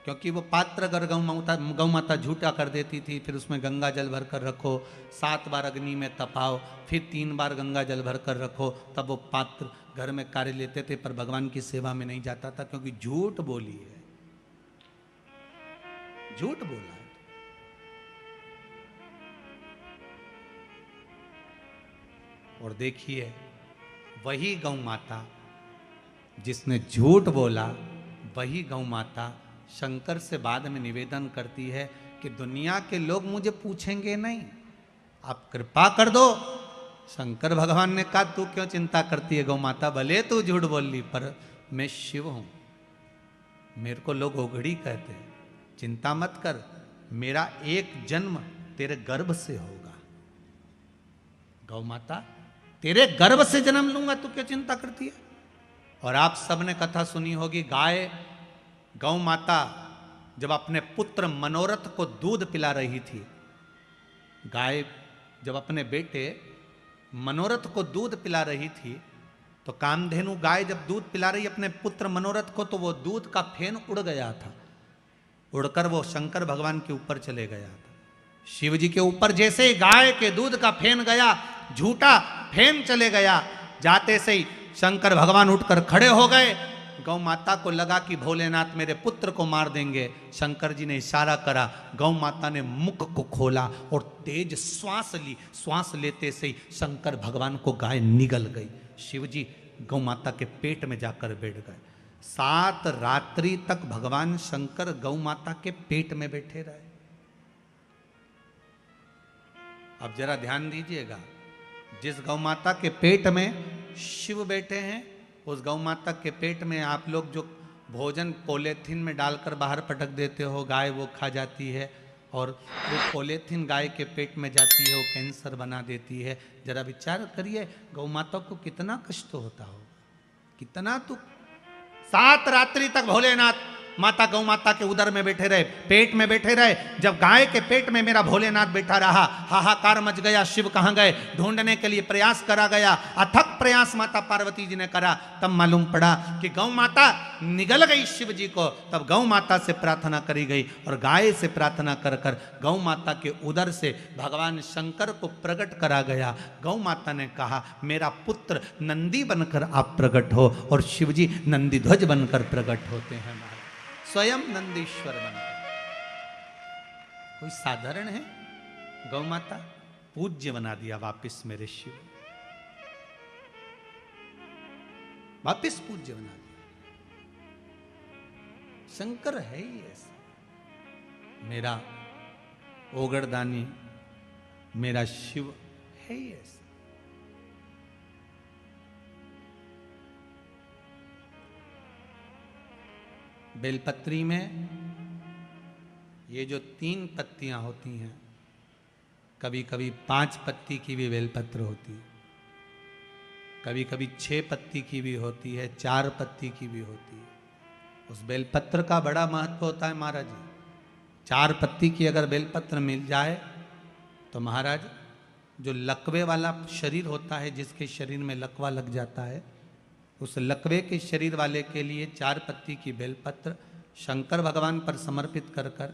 क्योंकि वो पात्र अगर गौ माता झूठा कर देती थी, फिर उसमें गंगा जल भर कर रखो, 7 बार अग्नि में तपाओ, फिर 3 बार गंगा जल भर कर रखो, तब वो पात्र घर में कार्य लेते थे, पर भगवान की सेवा में नहीं जाता था, क्योंकि झूठ बोली है, झूठ बोला है। और देखिए, वही गौ माता जिसने झूठ बोला, वही गौ माता शंकर से बाद में निवेदन करती है कि दुनिया के लोग मुझे पूछेंगे नहीं, आप कृपा कर दो। शंकर भगवान ने कहा, तू क्यों चिंता करती है गौ माता, भले तू झूठ बोल ली, पर मैं शिव हूं, मेरे को लोग ओघड़ी कहते हैं, चिंता मत कर, मेरा एक जन्म तेरे गर्भ से होगा। गौ माता, तेरे गर्भ से जन्म लूंगा, तू क्यों चिंता करती है। और आप सबने कथा सुनी होगी, गौ माता जब अपने पुत्र मनोरथ को दूध पिला रही थी, गाय जब अपने बेटे मनोरथ को दूध पिला रही थी, तो कामधेनु गाय जब दूध पिला रही अपने पुत्र मनोरथ को, तो वो दूध का फेन उड़ गया था, उड़कर वो शंकर भगवान के ऊपर चले गया था। शिव जी के ऊपर जैसे ही गाय के दूध का फेन गया, झूठा फेन चले गया, जाते से ही शंकर भगवान उठकर खड़े हो गए। गौ माता को लगा कि भोलेनाथ मेरे पुत्र को मार देंगे। शंकर जी ने इशारा करा, गौ माता ने मुख को खोला और तेज श्वास ली। श्वास लेते से ही शंकर भगवान को गाय निगल गई। शिव जी गौ माता के पेट में जाकर बैठ गए। 7 रात्रि तक भगवान शंकर गौ माता के पेट में बैठे रहे। अब जरा ध्यान दीजिएगा, जिस गौ माता के पेट में शिव बैठे हैं, उस गौ माता के पेट में आप लोग जो भोजन पॉलीथीन में डालकर बाहर पटक देते हो, गाय वो खा जाती है, और वो पॉलीथीन गाय के पेट में जाती है, वो कैंसर बना देती है। जरा विचार करिए, गौ माता को कितना कष्ट होता होगा, कितना। तो 7 रात्रि तक भोलेनाथ माता गौ माता के उदर में बैठे रहे, पेट में बैठे रहे। जब गाय के पेट में मेरा भोलेनाथ बैठा रहा, हाहाकार मच गया, शिव कहाँ गए ढूंढने के लिए प्रयास करा गया। अथक प्रयास माता पार्वती जी ने करा, तब मालूम पड़ा कि गौ माता निगल गई शिव जी को। तब गौ माता से प्रार्थना करी गई, और गाय से प्रार्थना कर कर गौ माता के उदर से भगवान शंकर को प्रकट करा गया। गौ माता ने कहा, मेरा पुत्र नंदी बनकर आप प्रकट हो, और शिव जी नंदी ध्वज बनकर प्रकट होते हैं, स्वयं नंदीश्वर बनकर। कोई साधारण है? गौ माता पूज्य बना दिया वापिस मेरे शिव, वापिस पूज्य बना दिया। शंकर है ही ऐसा, मेरा ओगड़दानी, मेरा शिव है ही ऐसा। बेलपत्री में ये जो 3 पत्तियां होती हैं, कभी कभी 5 पत्ती की भी बेलपत्र होती है। कभी कभी 6 पत्ती की भी होती है, 4 पत्ती की भी होती है। उस बेलपत्र का बड़ा महत्व होता है महाराज जी। 4 पत्ती की अगर बेलपत्र मिल जाए तो महाराज जो लकवे वाला शरीर होता है, जिसके शरीर में लकवा लग जाता है, उस लकवे के शरीर वाले के लिए 4 पत्ती की बेलपत्र शंकर भगवान पर समर्पित कर कर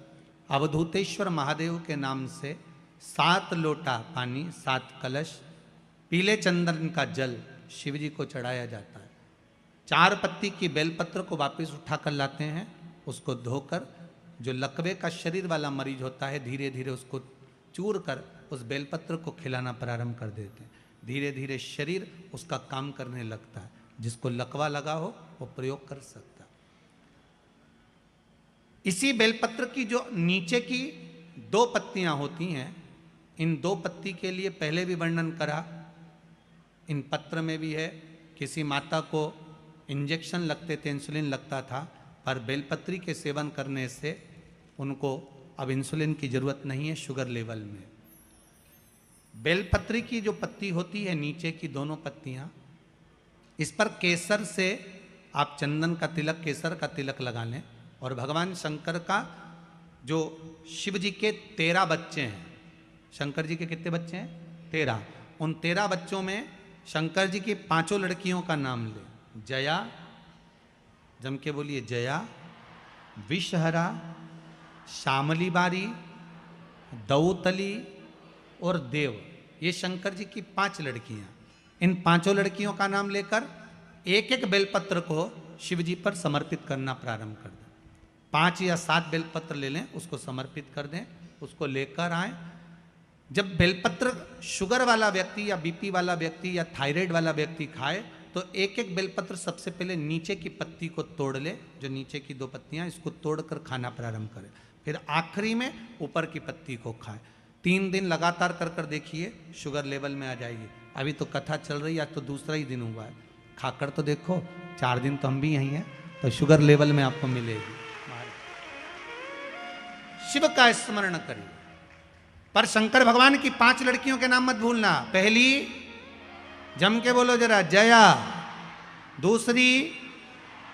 अवधूतेश्वर महादेव के नाम से 7 लोटा पानी, 7 कलश, पीले चंदन का जल शिव जी को चढ़ाया जाता है। 4 पत्ती की बेलपत्र को वापस उठाकर लाते हैं, उसको धोकर जो लकवे का शरीर वाला मरीज होता है धीरे धीरे उसको चूर कर उस बेलपत्र को खिलाना प्रारंभ कर देते हैं। धीरे धीरे शरीर उसका काम करने लगता है। जिसको लकवा लगा हो वो प्रयोग कर सकता है। इसी बेलपत्र की जो नीचे की 2 पत्तियां होती हैं, इन 2 पत्ती के लिए पहले भी वर्णन करा, इन पत्र में भी है। किसी माता को इंजेक्शन लगते थे, इंसुलिन लगता था, पर बेलपत्री के सेवन करने से उनको अब इंसुलिन की जरूरत नहीं है शुगर लेवल में। बेलपत्री की जो पत्ती होती है नीचे की दोनों पत्तियां, इस पर केसर से आप चंदन का तिलक, केसर का तिलक लगा लें। और भगवान शंकर का जो शिव जी के 13 बच्चे हैं, शंकर जी के कितने बच्चे हैं? 13। उन 13 बच्चों में शंकर जी की 5 लड़कियों का नाम ले। जया, जम के बोलिए, जया, विषहरा, श्यामली बारी, दौतली और देव, ये शंकर जी की 5 लड़कियां। इन 5 लड़कियों का नाम लेकर एक एक बेलपत्र को शिव जी पर समर्पित करना प्रारंभ कर दें। 5 या 7 बेलपत्र ले लें, उसको समर्पित कर दें, उसको लेकर आए। जब बेलपत्र शुगर वाला व्यक्ति या बीपी वाला व्यक्ति या थायराइड वाला व्यक्ति खाए तो एक एक बेलपत्र सबसे पहले नीचे की पत्ती को तोड़ ले, जो नीचे की 2 पत्तियां, इसको तोड़कर खाना प्रारंभ करे। फिर आखिरी में ऊपर की पत्ती को खाए। 3 दिन लगातार कर कर देखिए, शुगर लेवल में आ जाएगी। अभी तो कथा चल रही है, आज तो दूसरा ही दिन हुआ है, खाकर तो देखो, 4 दिन तो हम भी यहीं हैं, तो शुगर लेवल में आपको मिलेगी। शिव का स्मरण करिए। पर शंकर भगवान की 5 लड़कियों के नाम मत भूलना। पहली, जम के बोलो जरा, जया। दूसरी,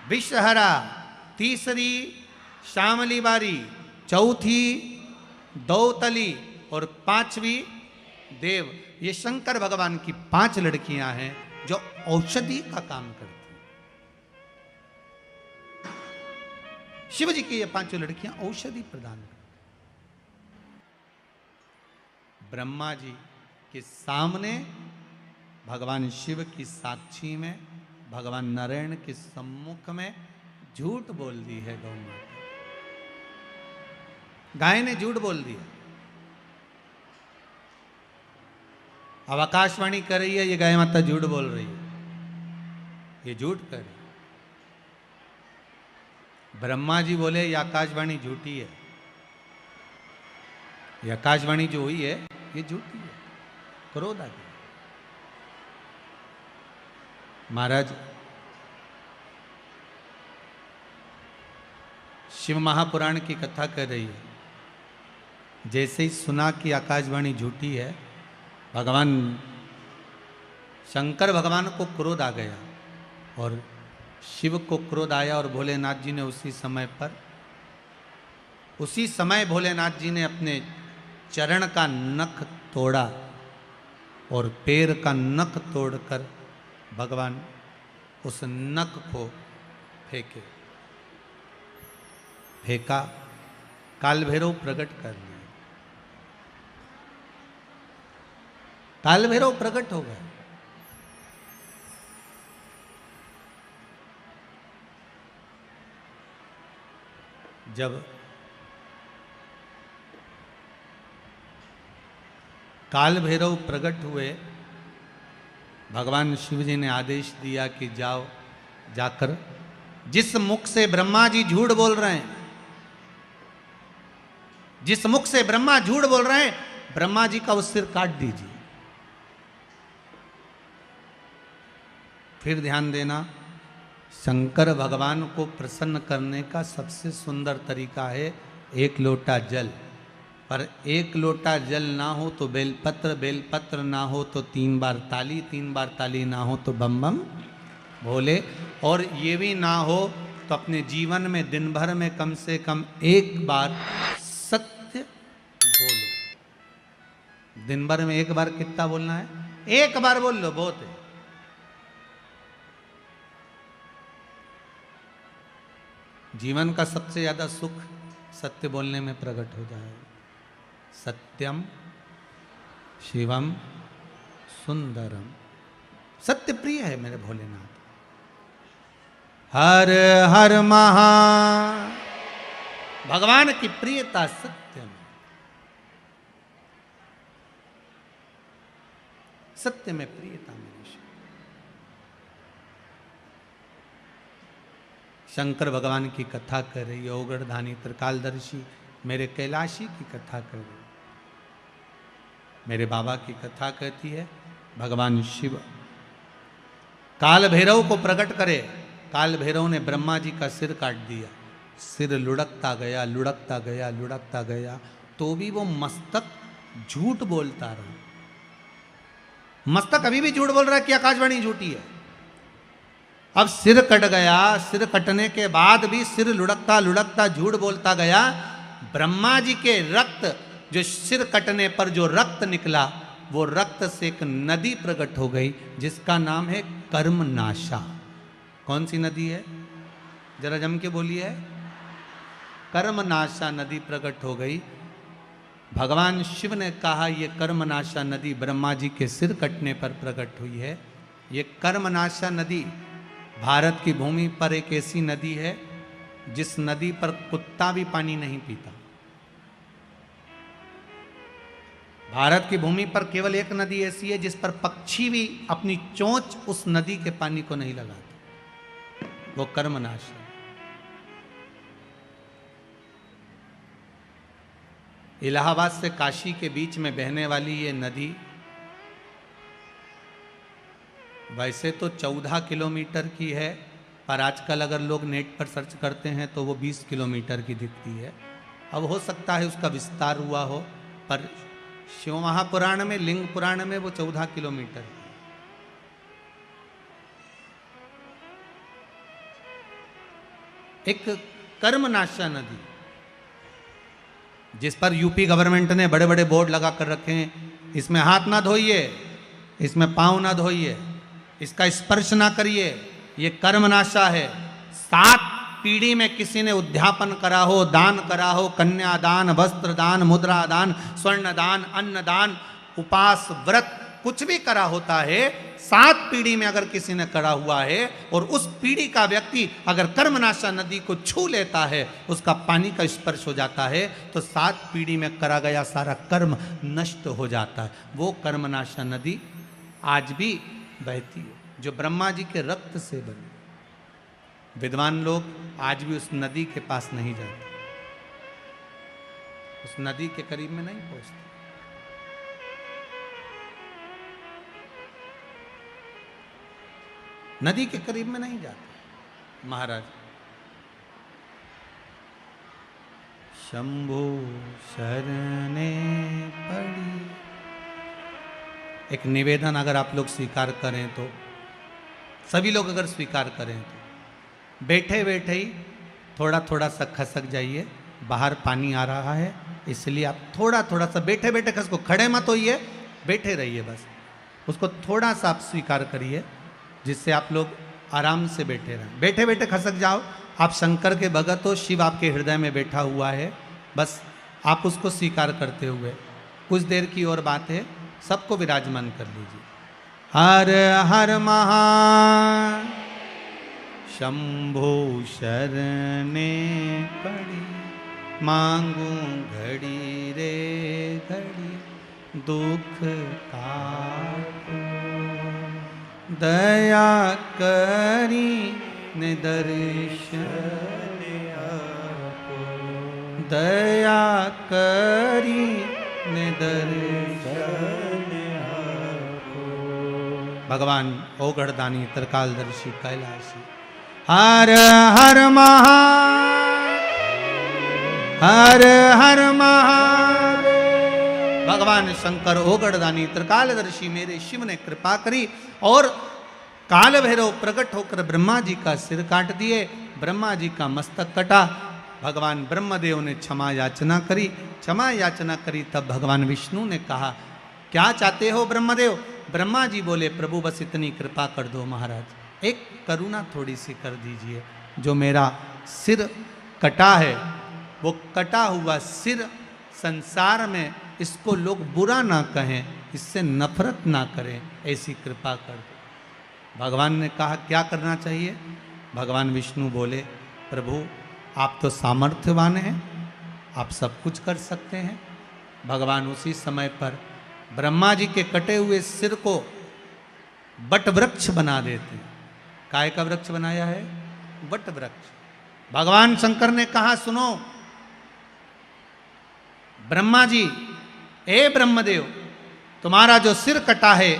विषहरा। तीसरी, श्यामली बारी। चौथी, दौतली। और 5वीं, देव। ये शंकर भगवान की 5 लड़कियां हैं जो औषधि का काम करती हैं। शिव जी की ये 5 लड़कियां औषधि प्रदान करती। ब्रह्मा जी के सामने, भगवान शिव की साक्षी में, भगवान नारायण के सम्मुख में झूठ बोल दी है गौ माता। गाय ने झूठ बोल दिया। अब आकाशवाणी कर रही है, ये गाय माता झूठ बोल रही है, ये झूठ कर रही है। ब्रह्मा जी बोले ये आकाशवाणी झूठी है, ये आकाशवाणी जो हुई है ये झूठी है। क्रोध आ गया। महाराज, शिव महापुराण की कथा कर रही है। जैसे ही सुना कि आकाशवाणी झूठी है, भगवान शंकर भगवान को क्रोध आ गया और शिव को क्रोध आया और भोलेनाथ जी ने उसी समय भोलेनाथ जी ने अपने चरण का नख तोड़ा और पैर का नख तोड़कर भगवान उस नख को फेंका। काल भैरव प्रकट कर लिया। काल भैरव प्रकट हो गए। जब काल भैरव प्रकट हुए, भगवान शिव जी ने आदेश दिया कि जाओ, जाकर जिस मुख से ब्रह्मा जी झूठ बोल रहे हैं, जिस मुख से ब्रह्मा झूठ बोल रहे हैं, ब्रह्मा जी का उस सिर काट दीजिए। फिर ध्यान देना, शंकर भगवान को प्रसन्न करने का सबसे सुंदर तरीका है 1 लोटा जल, पर 1 लोटा जल ना हो तो बेलपत्र, बेलपत्र ना हो तो 3 बार ताली, 3 बार ताली ना हो तो बम बम भोले, और ये भी ना हो तो अपने जीवन में दिन भर में कम से कम 1 बार सत्य बोलो। दिन भर में 1 बार कितना बोलना है? 1 बार बोल लो, बहुत है। जीवन का सबसे ज्यादा सुख सत्य बोलने में प्रकट हो जाए। सत्यम शिवम सुंदरम, सत्य प्रिय है मेरे भोलेनाथ। हर हर महा, भगवान की प्रियता सत्य में, सत्य में प्रियता मेरे शंकर भगवान की कथा कर रही है। ओगढ़धानी त्रिकालदर्शी मेरे कैलाशी की कथा कर रही, मेरे बाबा की कथा कहती है। भगवान शिव काल भैरव को प्रकट करे। काल भैरव ने ब्रह्मा जी का सिर काट दिया, सिर लुढ़कता गया, लुढ़कता गया, लुढ़कता गया, तो भी वो मस्तक झूठ बोलता रहा। मस्तक अभी भी झूठ बोल रहा है कि आकाशवाणी झूठी है। अब सिर कट गया, सिर कटने के बाद भी सिर लुढ़कता लुढ़कता झूठ बोलता गया। ब्रह्मा जी के रक्त, जो सिर कटने पर जो रक्त निकला, वो रक्त से एक नदी प्रकट हो गई जिसका नाम है कर्मनाशा। कौन सी नदी है? जरा जम के बोलिए। कर्मनाशा नदी प्रकट हो गई। भगवान शिव ने कहा ये कर्मनाशा नदी ब्रह्मा जी के सिर कटने पर प्रकट हुई है। ये कर्मनाशा नदी भारत की भूमि पर एक ऐसी नदी है जिस नदी पर कुत्ता भी पानी नहीं पीता। भारत की भूमि पर केवल एक नदी ऐसी है जिस पर पक्षी भी अपनी चोंच उस नदी के पानी को नहीं लगाते, वो कर्मनाशा। इलाहाबाद से काशी के बीच में बहने वाली ये नदी वैसे तो 14 किलोमीटर की है, पर आजकल अगर लोग नेट पर सर्च करते हैं तो वो 20 किलोमीटर की दिखती है। अब हो सकता है उसका विस्तार हुआ हो, पर शिव महापुराण में, लिंग पुराण में वो 14 किलोमीटर है। एक कर्मनाशा नदी जिस पर यूपी गवर्नमेंट ने बड़े बड़े बोर्ड लगा कर रखे हैं, इसमें हाथ ना धोइए, इसमें पांव ना धोइए, इसका स्पर्श ना करिए, ये कर्मनाशा है। 7 पीढ़ी में किसी ने उद्यापन करा हो, दान करा हो, कन्यादान, वस्त्र दान, मुद्रा दान, स्वर्ण दान, अन्न दान, उपास, व्रत, कुछ भी करा होता है, 7 पीढ़ी में अगर किसी ने करा हुआ है और उस पीढ़ी का व्यक्ति अगर कर्मनाशा नदी को छू लेता है, उसका पानी का स्पर्श हो जाता है, तो 7 पीढ़ी में करा गया सारा कर्म नष्ट हो जाता है। वो कर्मनाशा नदी आज भी बहती है, जो ब्रह्मा जी के रक्त से बनी। विद्वान लोग आज भी उस नदी के पास नहीं जाते, उस नदी के करीब में नहीं पहुंचते। नदी के करीब में नहीं जाते। महाराज शंभो शरणे पड़ी, एक निवेदन अगर आप लोग स्वीकार करें तो, सभी लोग अगर स्वीकार करें तो बैठे बैठे ही थोड़ा थोड़ा सा खसक जाइए। बाहर पानी आ रहा है, इसलिए आप थोड़ा थोड़ा सा बैठे बैठे खसको, खड़े मत होइए, बैठे रहिए बस। उसको थोड़ा सा आप स्वीकार करिए जिससे आप लोग आराम से बैठे रहें। बैठे बैठे खसक जाओ। आप शंकर के भगत हो, शिव आपके हृदय में बैठा हुआ है, बस आप उसको स्वीकार करते हुए कुछ देर की और बात है, सबको विराजमान कर लीजिए। हर हर महा शंभो शरणे पड़ी, मांगू घड़ी रे घड़ी, दुख काटो दया करी ने दर्शन आपो, दया करी ने दर्शन आपो। भगवान ओगढ़दानी त्रिकालदर्शी कैलाशी। हर हर महा, हर हर महादेव। भगवान शंकर ओगड़दानी त्रिकालदर्शी मेरे शिव ने कृपा करी और काल भैरव प्रकट होकर ब्रह्मा जी का सिर काट दिए, ब्रह्मा जी का मस्तक कटा। भगवान ब्रह्मदेव ने क्षमा याचना करी, क्षमा याचना करी तब भगवान विष्णु ने कहा क्या चाहते हो ब्रह्मदेव? ब्रह्मा जी बोले प्रभु बस इतनी कृपा कर दो महाराज, एक करुणा थोड़ी सी कर दीजिए, जो मेरा सिर कटा है वो कटा हुआ सिर संसार में इसको लोग बुरा ना कहें, इससे नफरत ना करें, ऐसी कृपा कर दो। भगवान ने कहा क्या करना चाहिए? भगवान विष्णु बोले प्रभु आप तो सामर्थ्यवान हैं, आप सब कुछ कर सकते हैं। भगवान उसी समय पर ब्रह्मा जी के कटे हुए सिर को बट वृक्ष बना देते हैं। काय का वृक्ष बनाया है? बट वृक्ष। भगवान शंकर ने कहा सुनो ब्रह्मा जी, ए ब्रह्मदेव, तुम्हारा जो सिर कटा है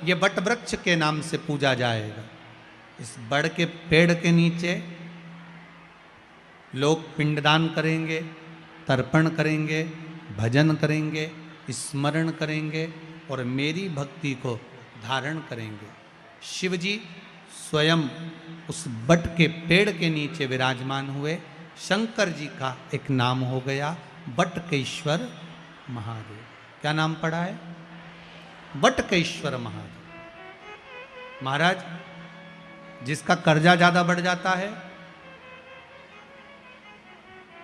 ये बट वृक्ष के नाम से पूजा जाएगा। इस बड़ के पेड़ के नीचे लोग पिंडदान करेंगे, तर्पण करेंगे, भजन करेंगे, स्मरण करेंगे और मेरी भक्ति को धारण करेंगे। शिव जी स्वयं उस बट के पेड़ के नीचे विराजमान हुए। शंकर जी का एक नाम हो गया बटकेश्वर महादेव। क्या नाम पड़ा है? बटकेश्वर महादेव। महाराज जिसका कर्जा ज्यादा बढ़ जाता है,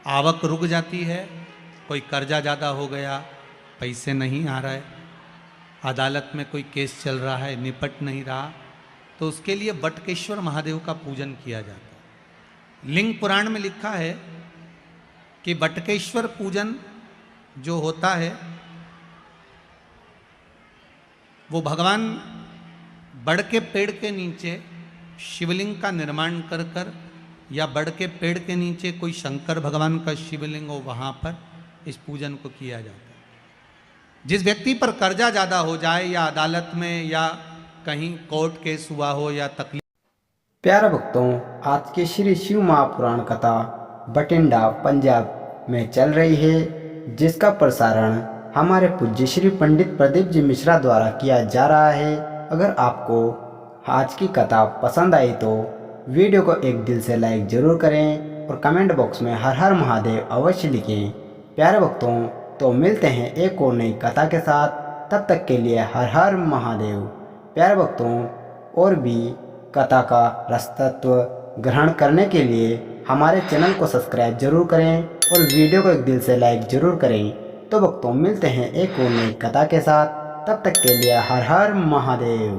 आवक रुक जाती है, कोई कर्जा ज्यादा हो गया, पैसे नहीं आ रहा है, अदालत में कोई केस चल रहा है, निपट नहीं रहा, तो उसके लिए बटकेश्वर महादेव का पूजन किया जाता है। लिंग पुराण में लिखा है कि बटकेश्वर पूजन जो होता है वो भगवान बड़ के पेड़ के नीचे शिवलिंग का निर्माण कर कर या बड़ के पेड़ के नीचे कोई शंकर भगवान का शिवलिंग हो, वहाँ पर इस पूजन को किया जाता है। जिस व्यक्ति पर कर्जा ज़्यादा हो जाए या अदालत में या कहीं कोर्ट केस हुआ हो या तकलीफ। प्यारे भक्तों, आज की श्री शिव महापुराण कथा बठिंडा पंजाब में चल रही है, जिसका प्रसारण हमारे पूज्य श्री पंडित प्रदीप जी मिश्रा द्वारा किया जा रहा है। अगर आपको आज की कथा पसंद आई तो वीडियो को एक दिल से लाइक जरूर करें और कमेंट बॉक्स में हर हर महादेव अवश्य लिखें। प्यारे भक्तों, तो मिलते हैं एक और नई कथा के साथ, तब तक के लिए हर हर महादेव। प्यारे भक्तों, और भी कथा का रसतत्व ग्रहण करने के लिए हमारे चैनल को सब्सक्राइब जरूर करें और वीडियो को एक दिल से लाइक जरूर करें। तो भक्तों मिलते हैं एक और नई कथा के साथ, तब तक के लिए हर हर महादेव।